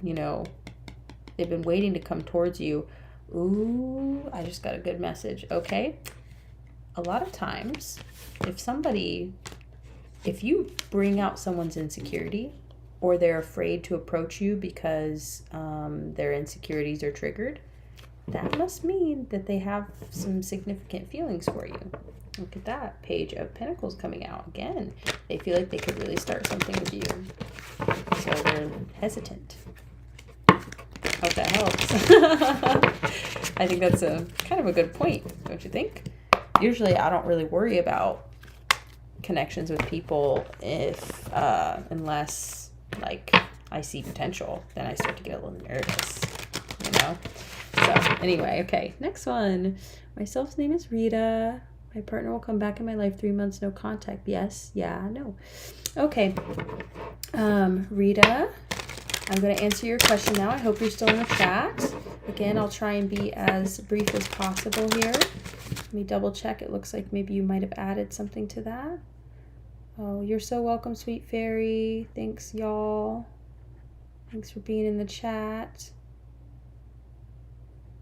they've been waiting to come towards you. Ooh, I just got a good message. Okay. A lot of times, if you bring out someone's insecurity or they're afraid to approach you because their insecurities are triggered, that must mean that they have some significant feelings for you. Look at that. Page of Pentacles coming out. Again, they feel like they could really start something with you. So they're hesitant. Hope that helps. I think that's a kind of a good point, don't you think? Usually I don't really worry about connections with people unless like I see potential. Then I start to get a little nervous, So anyway, okay, next one. My self's name is Rita. My partner will come back in my life, 3 months, no contact. Yes, yeah, no. Okay. Rita, I'm going to answer your question now. I hope you're still in the chat. Again, I'll try and be as brief as possible here. Let me double check. It looks like maybe you might have added something to that. Oh, you're so welcome, sweet fairy. Thanks, y'all. Thanks for being in the chat.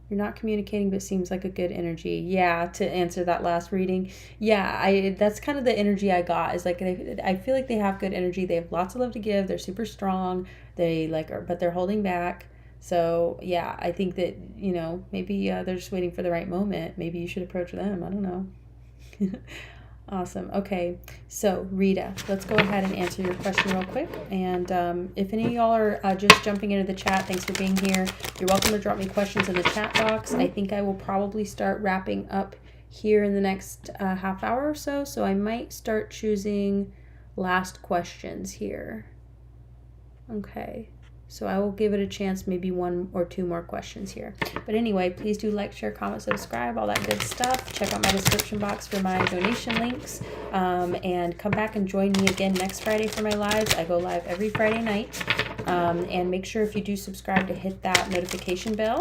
You're not communicating, but it seems like a good energy. Yeah, to answer that last reading. Yeah, that's kind of the energy I got. Is like I feel like they have good energy. They have lots of love to give. They're super strong. They but they're holding back. So yeah, I think that, you know, maybe they're just waiting for the right moment. Maybe you should approach them. I don't know. Awesome. Okay, so Rita, let's go ahead and answer your question real quick. And if any of y'all are just jumping into the chat, thanks for being here. You're welcome to drop me questions in the chat box. I think I will probably start wrapping up here in the next half hour or so. So I might start choosing last questions here. Okay. So I will give it a chance, maybe 1 or 2 more questions here. But anyway, please do like, share, comment, subscribe, all that good stuff. Check out my description box for my donation links. And come back and join me again next Friday for my lives. I go live every Friday night. And make sure if you do subscribe to hit that notification bell.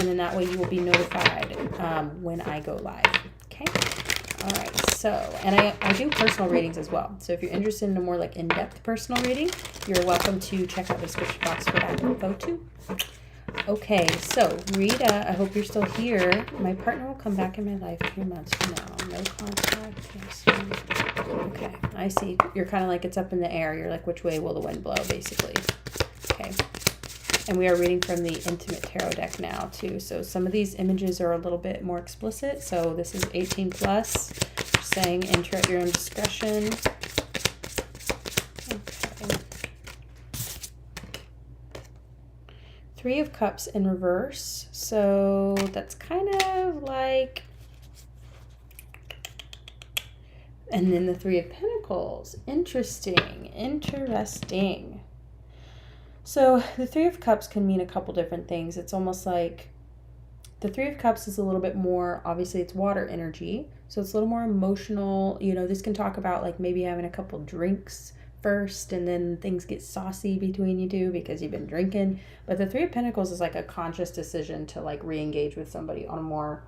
And then that way you will be notified when I go live. Okay? All right, so, and I do personal readings as well. So if you're interested in a more like in-depth personal reading, you're welcome to check out the description box for that info too. Okay, so Rita, I hope you're still here. My partner will come back in my life 3 months from now. No contact. Yes. Okay, I see. You're kind of like it's up in the air. You're like, which way will the wind blow, basically. Okay. And we are reading from the Intimate Tarot deck now, too. So some of these images are a little bit more explicit. So this is 18 plus, saying enter at your own discretion. Okay. 3 of Cups in reverse. So that's kind of like... And then the 3 of Pentacles. Interesting. Interesting. So the 3 of Cups can mean a couple different things. It's almost like the 3 of Cups is a little bit more, obviously it's water energy. So it's a little more emotional. You know, this can talk about like maybe having a couple drinks first and then things get saucy between you two because you've been drinking. But the 3 of Pentacles is like a conscious decision to like re-engage with somebody on a more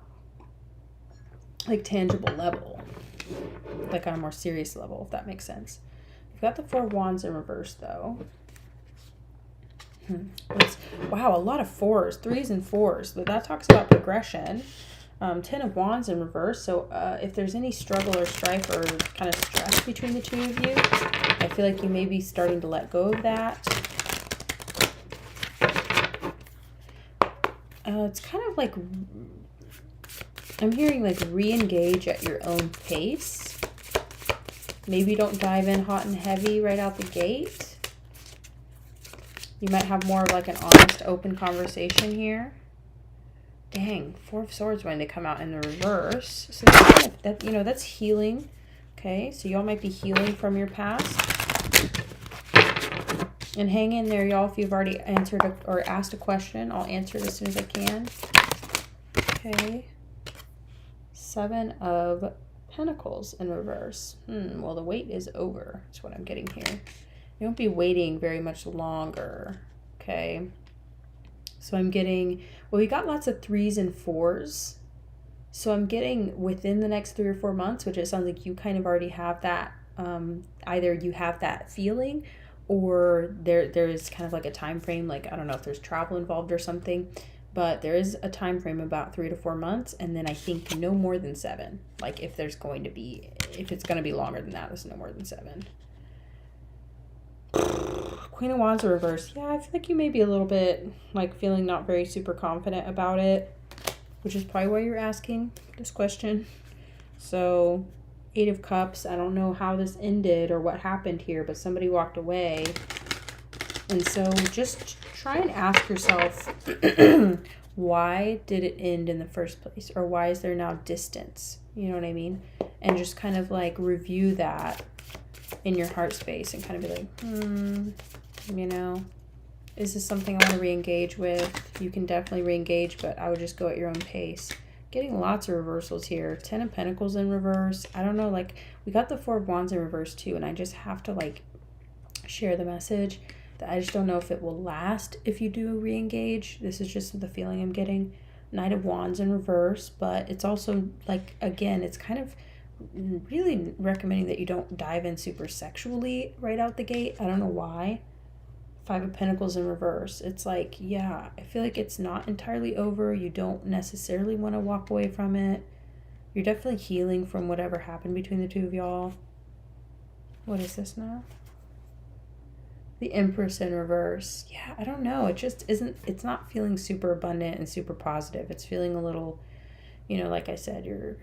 like tangible level. Like on a more serious level, if that makes sense. You've got the 4 of Wands in reverse though. Wow, a lot of 4s, 3s and 4s. But that talks about progression. 10 of Wands in reverse. So if there's any struggle or strife or kind of stress between the two of you, I feel like you may be starting to let go of that. It's kind of like, I'm hearing like re-engage at your own pace. Maybe don't dive in hot and heavy right out the gate. You might have more of like an honest, open conversation here. Dang, 4 of Swords when they come out in the reverse. So that's kind of, that, you know, that's healing. Okay, so y'all might be healing from your past. And hang in there, y'all. If you've already answered or asked a question, I'll answer it as soon as I can. Okay. 7 of Pentacles in reverse. Well, the wait is over. That's what I'm getting here. You won't be waiting very much longer. Okay. So I'm getting, well, we got lots of 3s and 4s. So I'm getting within the next 3 or 4 months, which it sounds like you kind of already have that. Either you have that feeling or there is kind of like a time frame. Like, I don't know if there's travel involved or something. But there is a time frame about 3 to 4 months, and then I think no more than 7. Like if it's going to be longer than that, it's no more than 7. Queen of Wands reverse. Yeah, I feel like you may be a little bit like feeling not very super confident about it, which is probably why you're asking this question. So 8 of Cups. I don't know how this ended or what happened here, but somebody walked away. And so just try and ask yourself, why did it end in the first place? Or why is there now distance? You know what I mean? And just kind of like review that in your heart space and kind of be like, you know, is this something I want to re-engage with? You can definitely re-engage, but I would just go at your own pace. Getting lots of reversals here. 10 of Pentacles in reverse. I don't know, like, we got the 4 of Wands in reverse too, and I just have to, like, share the message that I just don't know if it will last if you do re-engage. This is just the feeling I'm getting. Knight of Wands in reverse, but it's also, like, again, it's kind of really recommending that you don't dive in super sexually right out the gate. I don't know why. 5 of Pentacles in reverse. It's like, yeah, I feel like it's not entirely over. You don't necessarily want to walk away from it. You're definitely healing from whatever happened between the two of y'all. What is this now? The Empress in reverse. Yeah, I don't know. It just isn't, it's not feeling super abundant and super positive. It's feeling a little, you know, like I said, you're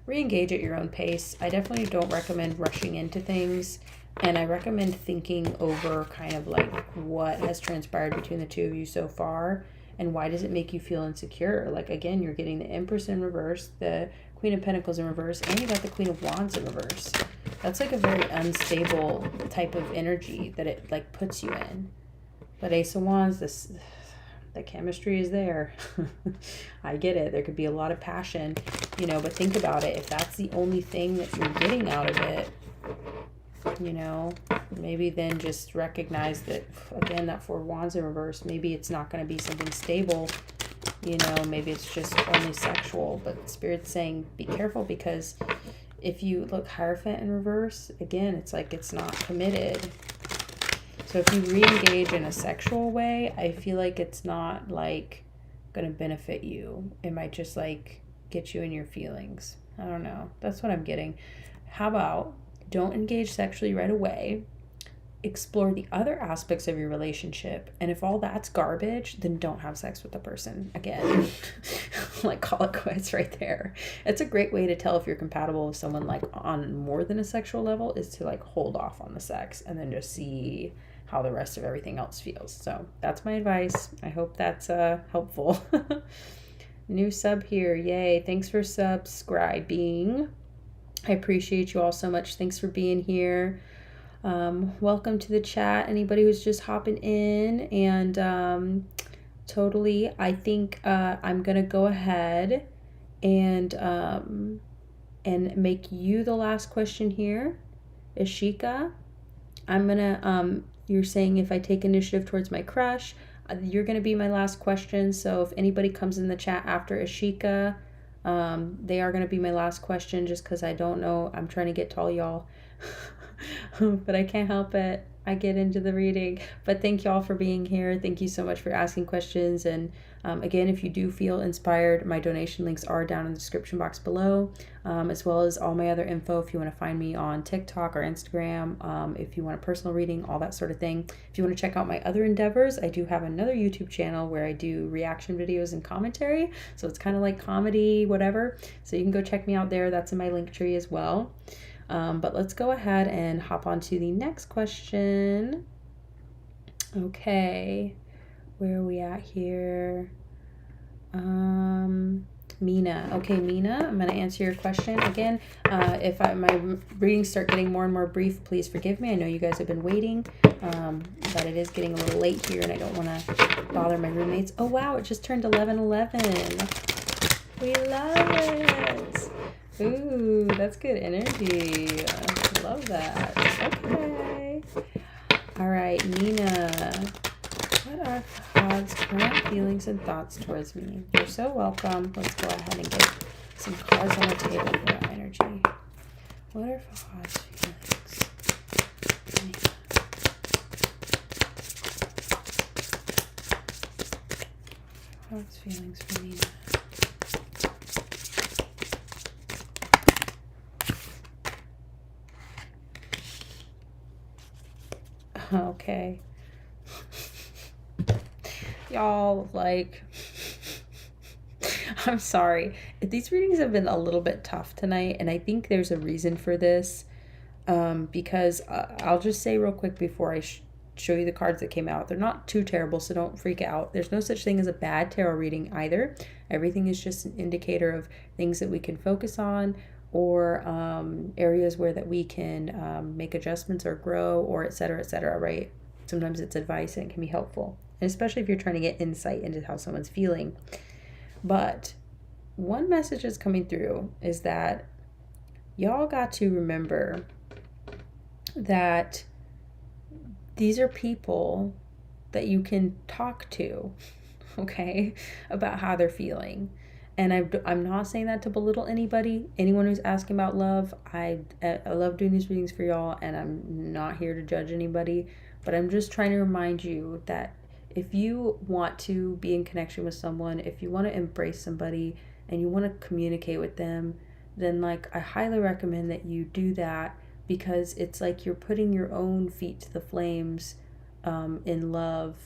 re-engage at your own pace. I definitely don't recommend rushing into things. And I recommend thinking over kind of like what has transpired between the two of you so far and why does it make you feel insecure? Like, again, you're getting the Empress in reverse, the Queen of Pentacles in reverse, and you got the Queen of Wands in reverse. That's like a very unstable type of energy that it like puts you in. But Ace of Wands, the chemistry is there. I get it. There could be a lot of passion, you know, but think about it. If that's the only thing that you're getting out of it, you know, maybe then just recognize that, again, that 4 of Wands in reverse, maybe it's not going to be something stable, you know, maybe it's just only sexual. But Spirit's saying be careful, because if you look Hierophant in reverse, again, it's like it's not committed. So if you re-engage in a sexual way, I feel like it's not like going to benefit you. It might just like get you in your feelings. I don't know. That's what I'm getting. How about don't engage sexually right away. Explore the other aspects of your relationship. And if all that's garbage, then don't have sex with the person again. Like, call it quits right there. It's a great way to tell if you're compatible with someone like on more than a sexual level, is to like hold off on the sex and then just see how the rest of everything else feels. So that's my advice. I hope that's helpful. New sub here. Yay. Thanks for subscribing. I appreciate you all so much. Thanks for being here. Welcome to the chat. Anybody who's just hopping in, and totally, I think I'm gonna go ahead and make you the last question here, Ashika. I'm gonna you're saying if I take initiative towards my crush, you're gonna be my last question. So if anybody comes in the chat after Ashika, they are going to be my last question, just because I don't know. I'm trying to get to all y'all, but I can't help it. I get into the reading. But thank y'all for being here. Thank you so much for asking questions. And again, if you do feel inspired, my donation links are down in the description box below, as well as all my other info if you want to find me on TikTok or Instagram, if you want a personal reading, all that sort of thing. If you want to check out my other endeavors, I do have another YouTube channel where I do reaction videos and commentary. So it's kind of like comedy, whatever. So you can go check me out there. That's in my link tree as well. But let's go ahead and hop on to the next question. Okay, where are we at here? Mina. Okay, Mina, I'm going to answer your question. Again, if my readings start getting more and more brief, please forgive me. I know you guys have been waiting, but it is getting a little late here, and I don't want to bother my roommates. Oh, wow, it just turned 11:11. We love it. Ooh, that's good energy. I love that. Okay. All right, Nina. What are God's current feelings and thoughts towards me? You're so welcome. Let's go ahead and get some cards on the table for that energy. What are God's feelings? God's feelings for Nina. Okay. Y'all, like, I'm sorry. These readings have been a little bit tough tonight, and I think there's a reason for this, because I'll just say real quick before I show you the cards that came out. They're not too terrible, so don't freak out. There's no such thing as a bad tarot reading either. Everything is just an indicator of things that we can focus on, or areas where that we can make adjustments or grow, or et cetera, right? Sometimes it's advice and it can be helpful, and especially if you're trying to get insight into how someone's feeling. But one message that's coming through is that y'all got to remember that these are people that you can talk to, okay, about how they're feeling. And I'm not saying that to belittle anybody. Anyone who's asking about love, I love doing these readings for y'all, and I'm not here to judge anybody. But I'm just trying to remind you that if you want to be in connection with someone, if you want to embrace somebody and you want to communicate with them, then like I highly recommend that you do that, because it's like you're putting your own feet to the flames in love,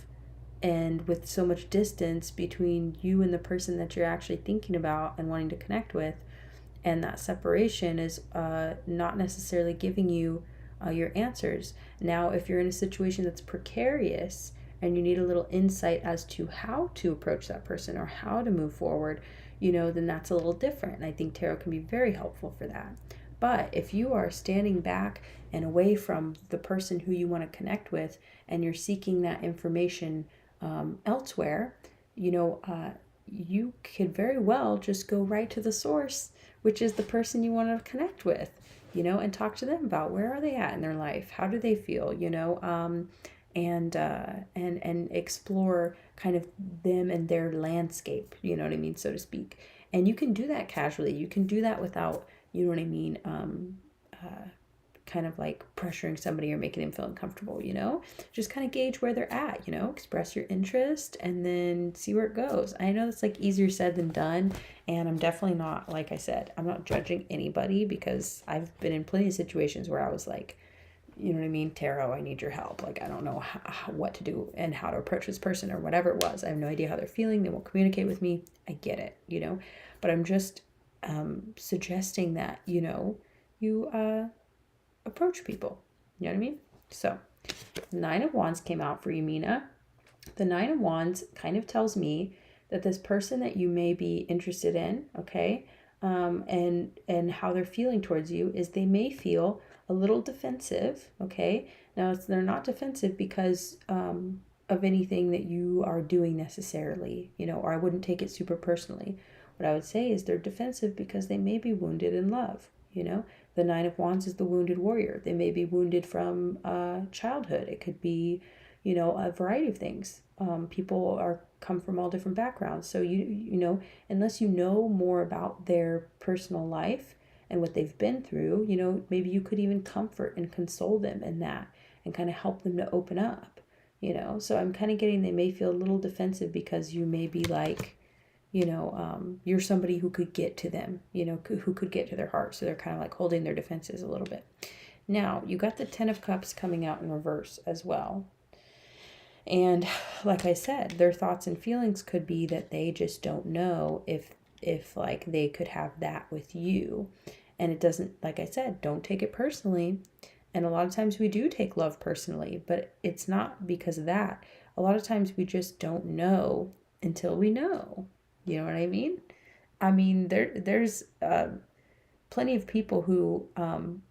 and with so much distance between you and the person that you're actually thinking about and wanting to connect with. And that separation is not necessarily giving you your answers. Now, if you're in a situation that's precarious and you need a little insight as to how to approach that person or how to move forward, then that's a little different. And I think tarot can be very helpful for that. But if you are standing back and away from the person who you want to connect with, and you're seeking that information elsewhere, you could very well just go right to the source, which is the person you want to connect with, and talk to them about where are they at in their life, how do they feel, and explore kind of them and their landscape, you know what I mean, so to speak. And you can do that casually. You can do that without, you know what I mean, kind of like pressuring somebody or making them feel uncomfortable, just kind of gauge where they're at, express your interest and then see where it goes. I know it's like easier said than done, and I'm definitely not, like I said, I'm not judging anybody, because I've been in plenty of situations where I was like, you know what I mean, tarot, I need your help. Like, I don't know what to do and how to approach this person or whatever it was. I have no idea how they're feeling. They won't communicate with me. I get it, but I'm just suggesting that, you approach people. You know what I mean? So, 9 of Wands came out for you, Mina. The 9 of Wands kind of tells me that this person that you may be interested in, okay, and how they're feeling towards you is they may feel a little defensive, okay? Now, they're not defensive because of anything that you are doing necessarily, or I wouldn't take it super personally. What I would say is they're defensive because they may be wounded in love, The 9 of Wands is the wounded warrior. They may be wounded from childhood. It could be, a variety of things. People come from all different backgrounds. So, unless you know more about their personal life and what they've been through, maybe you could even comfort and console them in that and kind of help them to open up, So I'm kind of getting they may feel a little defensive because you may be like, you're somebody who could get to them, who could get to their heart. So they're kind of like holding their defenses a little bit. Now, you got the 10 of Cups coming out in reverse as well. And like I said, their thoughts and feelings could be that they just don't know if like they could have that with you. And it doesn't, like I said, don't take it personally. And a lot of times we do take love personally, but it's not because of that. A lot of times we just don't know until we know. You know what I mean? I mean, there's plenty of people who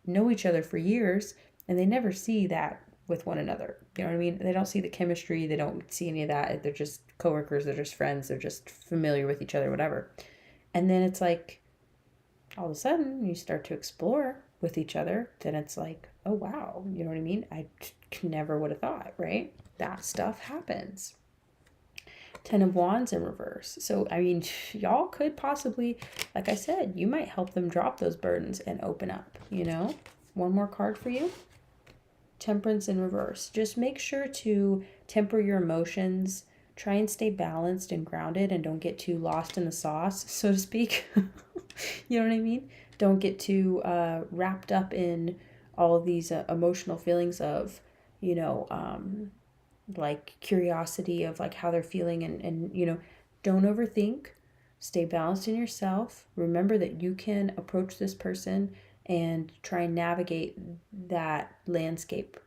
know each other for years and they never see that with one another. You know what I mean? They don't see the chemistry. They don't see any of that. They're just coworkers. They're just friends. They're just familiar with each other, whatever. And then it's like, all of a sudden, you start to explore with each other. Then it's like, oh, wow. You know what I mean? I never would have thought, right? That stuff happens. 10 of Wands in reverse. So, I mean, y'all could possibly, like I said, you might help them drop those burdens and open up, One more card for you. Temperance in reverse. Just make sure to temper your emotions. Try and stay balanced and grounded and don't get too lost in the sauce, so to speak. You know what I mean? Don't get too wrapped up in all of these emotional feelings of, like curiosity of like how they're feeling and don't overthink. Stay balanced in yourself. Remember that you can approach this person and try and navigate that landscape,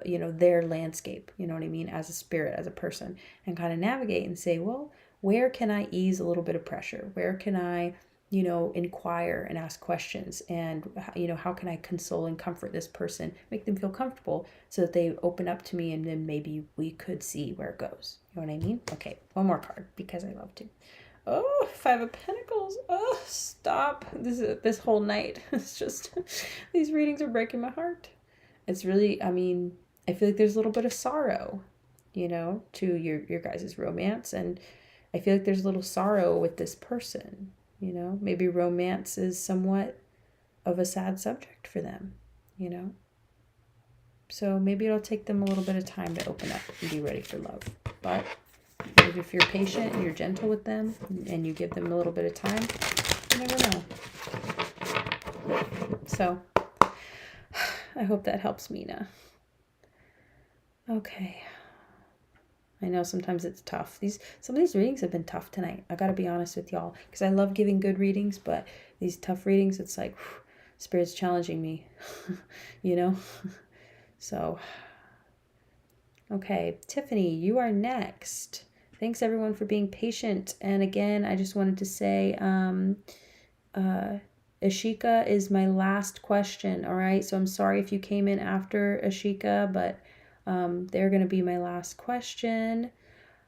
their landscape, you know what I mean, as a spirit, as a person, and kind of navigate and say, well, where can I ease a little bit of pressure? Where can I, inquire and ask questions? And, how can I console and comfort this person, make them feel comfortable so that they open up to me, and then maybe we could see where it goes. You know what I mean? Okay, one more card because I love to. Oh, Five of Pentacles. Oh, stop. This whole night. It's just, these readings are breaking my heart. It's really, I mean, I feel like there's a little bit of sorrow, you know, to your guys' romance. And I feel like there's a little sorrow with this person, you know. Maybe romance is somewhat of a sad subject for them, you know. So maybe it'll take them a little bit of time to open up and be ready for love. But maybe if you're patient and you're gentle with them and you give them a little bit of time, you never know. So I hope that helps, Mina. Okay. I know sometimes it's tough. Some of these readings have been tough tonight. I gotta be honest with y'all, because I love giving good readings, but these tough readings, it's like, whew, Spirit's challenging me, you know? So, okay, Tiffany, you are next. Thanks everyone for being patient. And again, I just wanted to say, Ashika is my last question. All right. So I'm sorry if you came in after Ashika, but they're going to be my last question.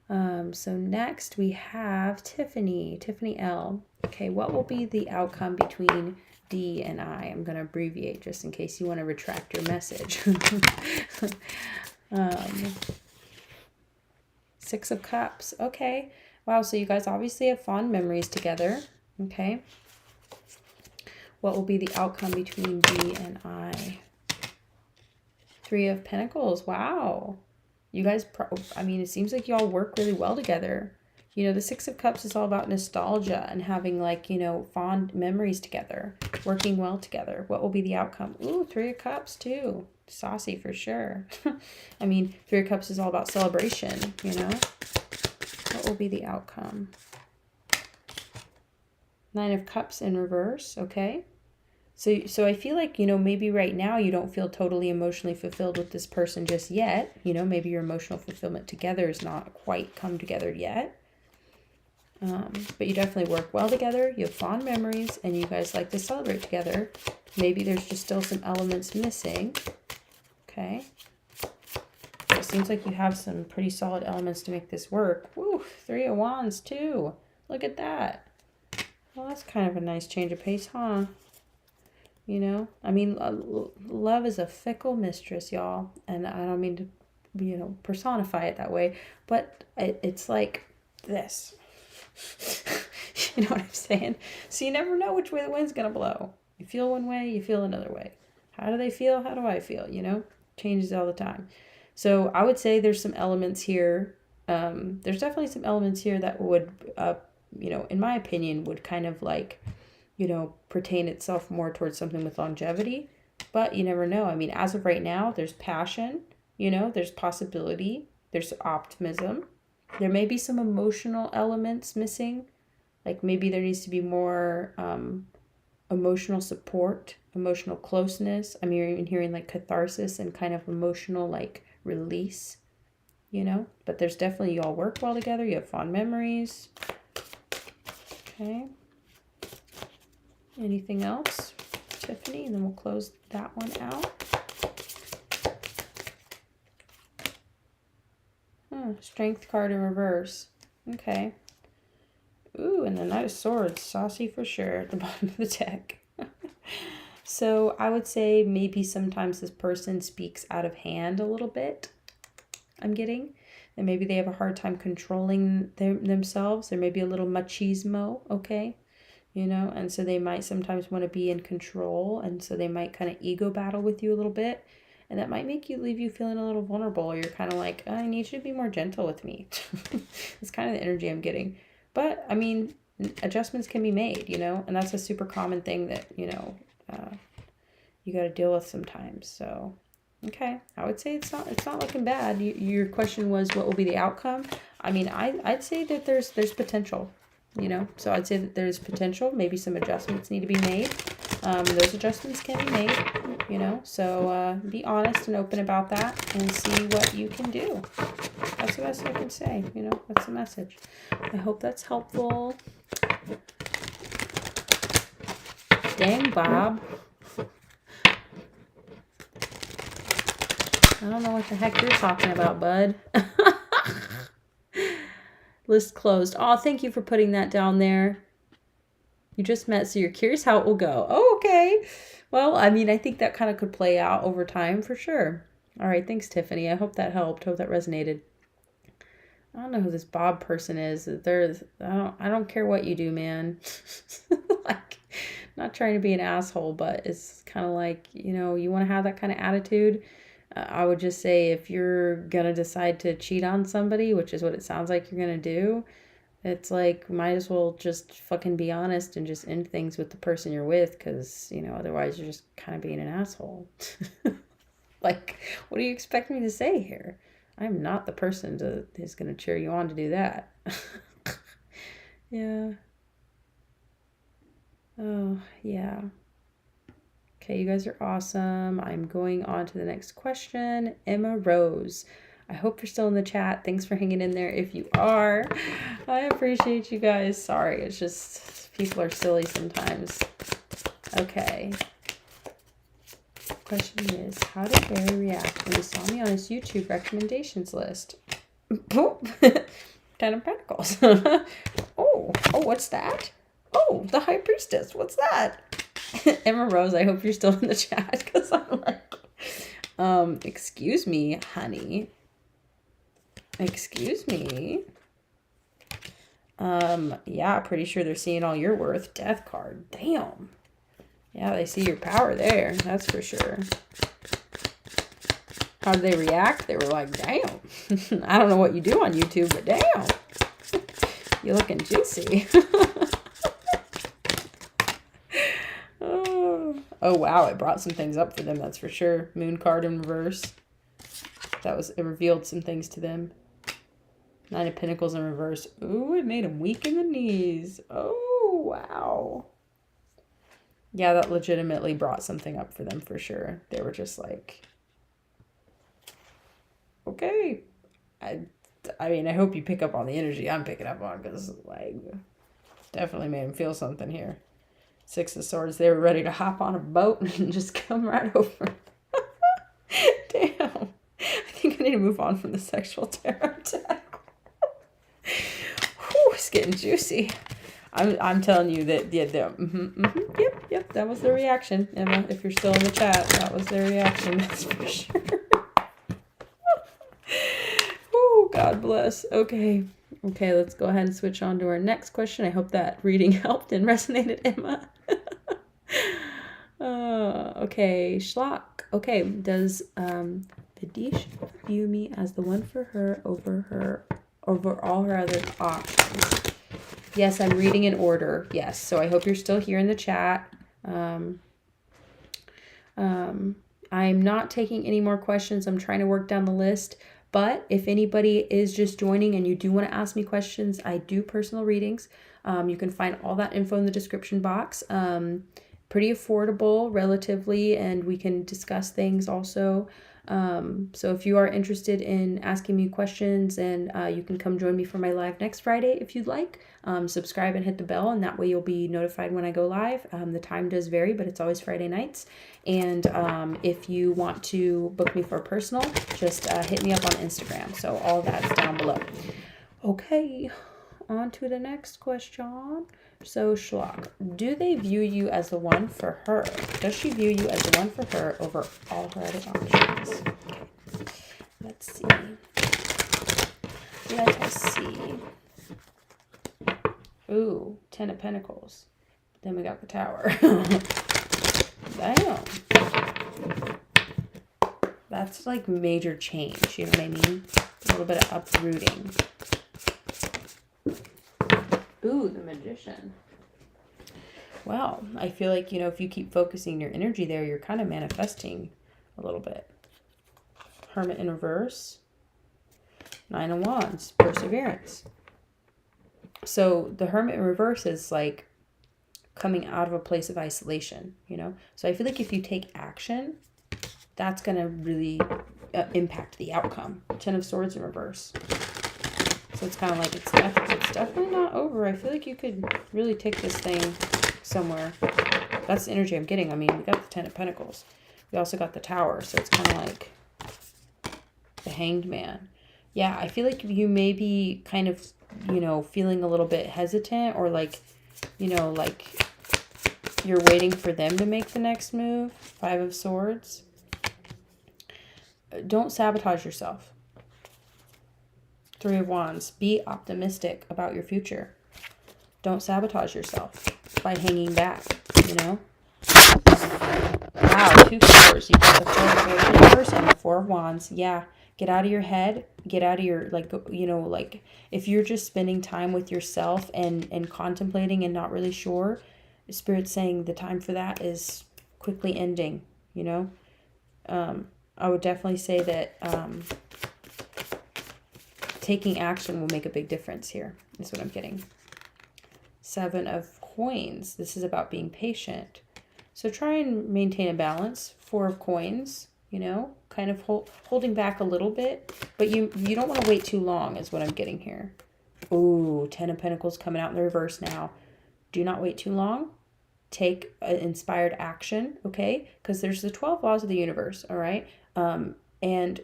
So next we have Tiffany L. Okay. What will be the outcome between D and I? I'm going to abbreviate just in case you want to retract your message. Six of Cups. Okay. Wow. So you guys obviously have fond memories together. Okay. What will be the outcome between D and I? Three of Pentacles. Wow. You guys, I mean, it seems like y'all work really well together. You know, the Six of Cups is all about nostalgia and having, like, you know, fond memories together, working well together. What will be the outcome? Ooh, Three of Cups too. Saucy for sure. I mean, Three of Cups is all about celebration, you know. What will be the outcome? Nine of Cups in reverse. Okay. So I feel like, you know, maybe right now you don't feel totally emotionally fulfilled with this person just yet. You know, maybe your emotional fulfillment together is not quite come together yet. But you definitely work well together. You have fond memories and you guys like to celebrate together. Maybe there's just still some elements missing. Okay. It seems like you have some pretty solid elements to make this work. Woo, Three of Wands too. Look at that. Well, that's kind of a nice change of pace, huh? You know, I mean, love is a fickle mistress, y'all. And I don't mean to, you know, personify it that way, but it's like this. You know what I'm saying? So you never know which way the wind's going to blow. You feel one way, you feel another way. How do they feel? How do I feel? You know, changes all the time. So I would say there's some elements here. There's definitely some elements here that would, you know, in my opinion, would kind of like, you know, pertain itself more towards something with longevity, but you never know. I mean, as of right now, there's passion, you know, there's possibility, there's optimism. There may be some emotional elements missing. Like maybe there needs to be more emotional support, emotional closeness. I'm hearing like catharsis and kind of emotional like release, you know, but there's definitely, y'all work well together. You have fond memories. Okay. Anything else, Tiffany? And then we'll close that one out. Strength card in reverse. Okay. Ooh, and the Knight of Swords. Saucy for sure at the bottom of the deck. So I would say maybe sometimes this person speaks out of hand a little bit. I'm getting. And maybe they have a hard time controlling themselves. There may be a little machismo, okay? You know, and so they might sometimes want to be in control, and so they might kind of ego battle with you a little bit, and that might leave you feeling a little vulnerable, or you're kind of like, I need you to be more gentle with me. It's kind of the energy I'm getting. But I mean, adjustments can be made, you know, and that's a super common thing that, you know, you got to deal with sometimes. So okay, I would say it's not looking bad. Your question was, what will be the outcome? I mean, I'd say that there's potential. You know, so I'd say that there's potential. Maybe some adjustments need to be made. Those adjustments can be made, you know, so be honest and open about that and see what you can do. That's the best I can say, you know, that's the message. I hope that's helpful. Dang, Bob. I don't know what the heck you're talking about, bud. List closed. Oh, thank you for putting that down there. You just met, so you're curious how it will go. Oh, okay. Well, I mean, I think that kind of could play out over time for sure. All right, thanks, Tiffany. I hope that helped. Hope that resonated. I don't know who this Bob person is. I don't care what you do, man. Like, not trying to be an asshole, but it's kind of like, you know, you want to have that kind of attitude. I would just say if you're going to decide to cheat on somebody, which is what it sounds like you're going to do, it's like, might as well just fucking be honest and just end things with the person you're with, because, you know, otherwise you're just kind of being an asshole. Like, what do you expect me to say here? I'm not the person who's going to cheer you on to do that. Yeah. Oh, yeah. Okay, you guys are awesome. I'm going on to the next question. Emma Rose. I hope you're still in the chat. Thanks for hanging in there if you are. I appreciate you guys. Sorry, it's just people are silly sometimes. Okay. Question is, how did Barry react when he saw me on his YouTube recommendations list? Ten of Pentacles. Oh, what's that? Oh, the High Priestess. What's that? Emma Rose, I hope you're still in the chat, because I'm like, excuse me, honey. Excuse me. Yeah, pretty sure they're seeing all your worth. Death card. Damn. Yeah, they see your power there. That's for sure. How did they react? They were like, damn. I don't know what you do on YouTube, but damn. You're looking juicy. Oh, wow. It brought some things up for them. That's for sure. Moon card in reverse. It revealed some things to them. Nine of Pentacles in reverse. Ooh, it made them weak in the knees. Oh, wow. Yeah, that legitimately brought something up for them for sure. They were just like, okay. I mean, I hope you pick up on the energy I'm picking up on, because, like, definitely made them feel something here. Six of Swords. They were ready to hop on a boat and just come right over. Damn. I think I need to move on from the sexual terror attack. Whew, it's getting juicy. I'm telling you that, yeah, yep, that was their reaction, Emma. If you're still in the chat, that was their reaction, that's for sure. Oh, God bless. Okay, let's go ahead and switch on to our next question. I hope that reading helped and resonated, Emma. Okay, Schlock. Okay, does Vidish view me as the one for her over all her other options? Yes, I'm reading in order. Yes, so I hope you're still here in the chat. I'm not taking any more questions. I'm trying to work down the list. But if anybody is just joining and you do want to ask me questions, I do personal readings. You can find all that info in the description box. Pretty affordable, relatively, and we can discuss things also. So if you are interested in asking me questions, and you can come join me for my live next Friday if you'd like. Subscribe and hit the bell, and that way you'll be notified when I go live. The time does vary, but it's always Friday nights. And if you want to book me for a personal, just hit me up on Instagram. So all that's down below. Okay, on to the next question. So, Schlock, do they view you as the one for her? Does she view you as the one for her over all her other options? Okay. Let's see. Let us see. Ooh, 10 of Pentacles. Then we got the Tower. Damn. That's like major change, you know what I mean? A little bit of uprooting. Ooh, the Magician. Well, I feel like, you know, if you keep focusing your energy there, you're kind of manifesting a little bit. Hermit in reverse. Nine of Wands. Perseverance. So the Hermit in reverse is like coming out of a place of isolation, you know? So I feel like if you take action, that's going to really impact the outcome. Ten of Swords in reverse. So it's kind of like, it's definitely not over. I feel like you could really take this thing somewhere. That's the energy I'm getting. I mean, we got the 10 of Pentacles. We also got the Tower. So it's kind of like the Hanged Man. Yeah, I feel like you may be kind of, feeling a little bit hesitant, or like, like you're waiting for them to make the next move. 5 of Swords. Don't sabotage yourself. 3 of Wands. Be optimistic about your future. Don't sabotage yourself by hanging back, Wow, 2 Fours. You got the 4 of Swords in reverse and the 4 of Wands. Yeah, get out of your head. Get out of your, like if you're just spending time with yourself and contemplating and not really sure, Spirit's saying the time for that is quickly ending, I would definitely say that taking action will make a big difference here, is what I'm getting. 7 of Coins. This is about being patient. So try and maintain a balance. 4 of Coins, kind of holding back a little bit, but you don't want to wait too long, is what I'm getting here. Ooh, 10 of Pentacles coming out in the reverse now. Do not wait too long. Take inspired action, okay? Because there's the 12 laws of the universe, all right? And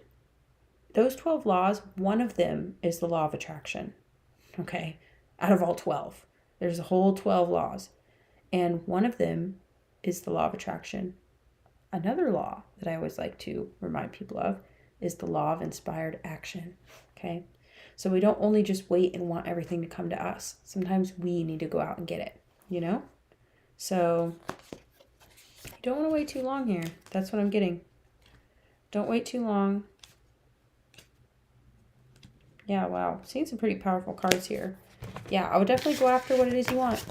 those 12 laws, one of them is the law of attraction, okay? Out of all 12. There's a whole 12 laws. And one of them is the law of attraction. Another law that I always like to remind people of is the law of inspired action, okay? So we don't only just wait and want everything to come to us. Sometimes we need to go out and get it, So you don't want to wait too long here. That's what I'm getting. Don't wait too long. Yeah, wow. Seeing some pretty powerful cards here. Yeah, I would definitely go after what it is you want.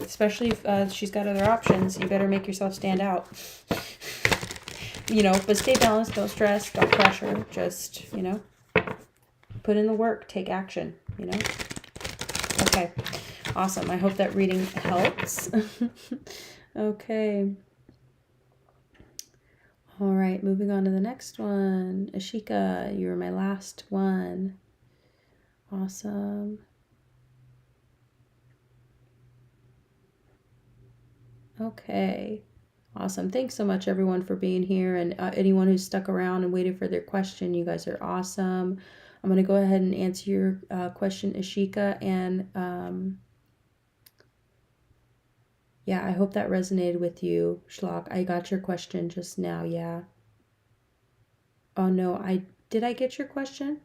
Especially if she's got other options. You better make yourself stand out. But stay balanced. Don't stress. Don't pressure. Just, put in the work. Take action, Okay. Awesome. I hope that reading helps. Okay. All right. Moving on to the next one. Ashika, you were my last one. Awesome. Okay. Awesome. Thanks so much, everyone, for being here. And anyone who's stuck around and waited for their question, you guys are awesome. I'm going to go ahead and answer your question, Ashika. And yeah, I hope that resonated with you, Schlock. I got your question just now, yeah. Oh, no, did I get your question?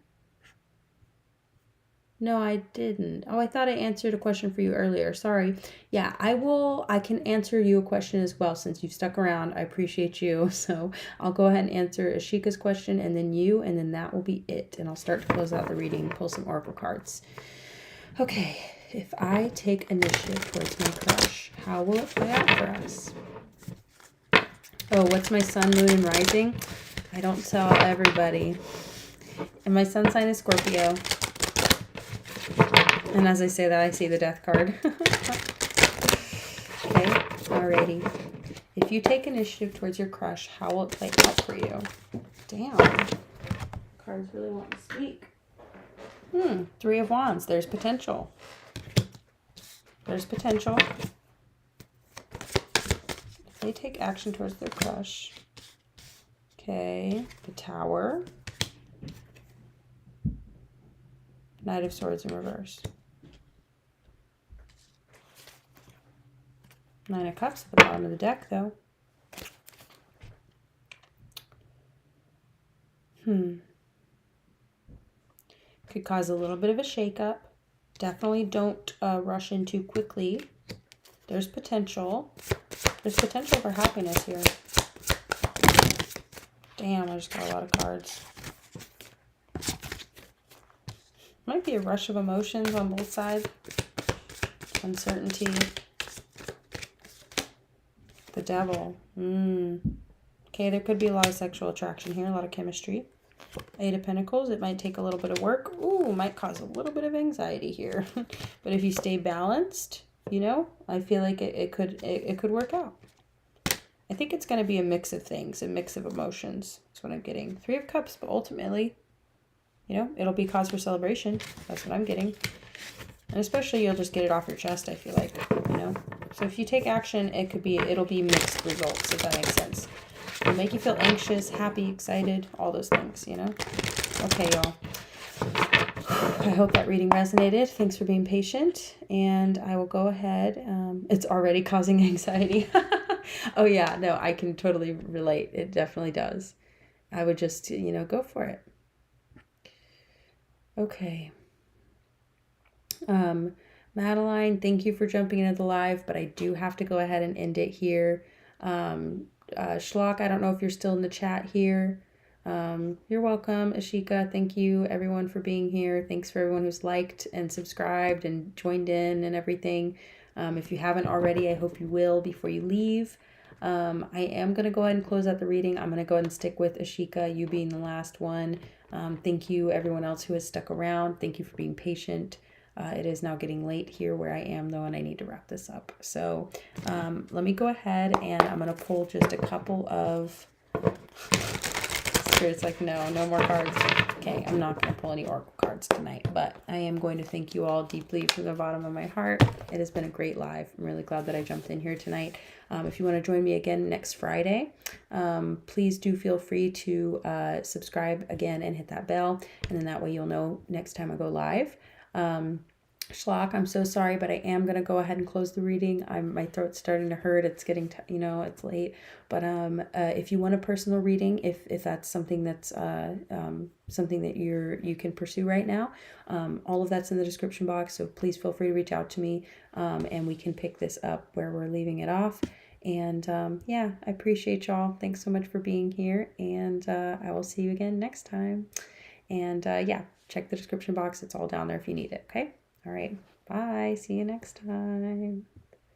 No, I didn't. Oh, I thought I answered a question for you earlier. Sorry. Yeah, I can answer you a question as well since you've stuck around. I appreciate you. So I'll go ahead and answer Ashika's question and then you, and then that will be it. And I'll start to close out the reading, pull some oracle cards. Okay, if I take initiative towards my crush, how will it play out for us? Oh, what's my sun, moon, and rising? I don't tell everybody. And my sun sign is Scorpio. And as I say that, I see the death card. Okay, alrighty. If you take initiative towards your crush, how will it play out for you? Damn. Cards really want to speak. 3 of Wands. There's potential. There's potential. If they take action towards their crush. Okay, the Tower. Knight of Swords in reverse. 9 of Cups at the bottom of the deck, though. Could cause a little bit of a shakeup. Definitely don't rush in too quickly. There's potential. There's potential for happiness here. Damn, I just got a lot of cards. Might be a rush of emotions on both sides. Uncertainty. The Devil. Okay, there could be a lot of sexual attraction here, a lot of chemistry. 8 of Pentacles. It might take a little bit of work. Ooh, might cause a little bit of anxiety here. But if you stay balanced, I feel like it could work out. I think it's going to be a mix of things, a mix of emotions. That's what I'm getting. 3 of Cups, but ultimately, it'll be cause for celebration. That's what I'm getting. And especially you'll just get it off your chest, I feel like, So if you take action, it'll be mixed results, if that makes sense. It'll make you feel anxious, happy, excited, all those things, Okay, y'all. I hope that reading resonated. Thanks for being patient. And I will go ahead. It's already causing anxiety. Oh, yeah. No, I can totally relate. It definitely does. I would just, go for it. Okay. Madeline, thank you for jumping into the live, but I do have to go ahead and end it here. Schlock, I don't know if you're still in the chat here. You're welcome. Ashika, thank you everyone for being here. Thanks for everyone who's liked and subscribed and joined in and everything. If you haven't already, I hope you will before you leave. I am going to go ahead and close out the reading. I'm going to go ahead and stick with Ashika, you being the last one. Thank you everyone else who has stuck around. Thank you for being patient. It is now getting late here where I am though, and I need to wrap this up. So let me go ahead and I'm going to pull just a couple of... Spirit's like, no more cards. Okay, I'm not going to pull any oracle cards tonight, but I am going to thank you all deeply from the bottom of my heart. It has been a great live. I'm really glad that I jumped in here tonight. If you want to join me again next Friday, please do feel free to subscribe again and hit that bell, and then that way you'll know next time I go live. Schlock, I'm so sorry, but I am going to go ahead and close the reading. My throat's starting to hurt. It's getting, it's late. But if you want a personal reading, if that's something that's something that you can pursue right now, all of that's in the description box. So please feel free to reach out to me, and we can pick this up where we're leaving it off. And yeah, I appreciate y'all. Thanks so much for being here, and I will see you again next time. And yeah, check the description box. It's all down there if you need it. Okay. All right. Bye. See you next time.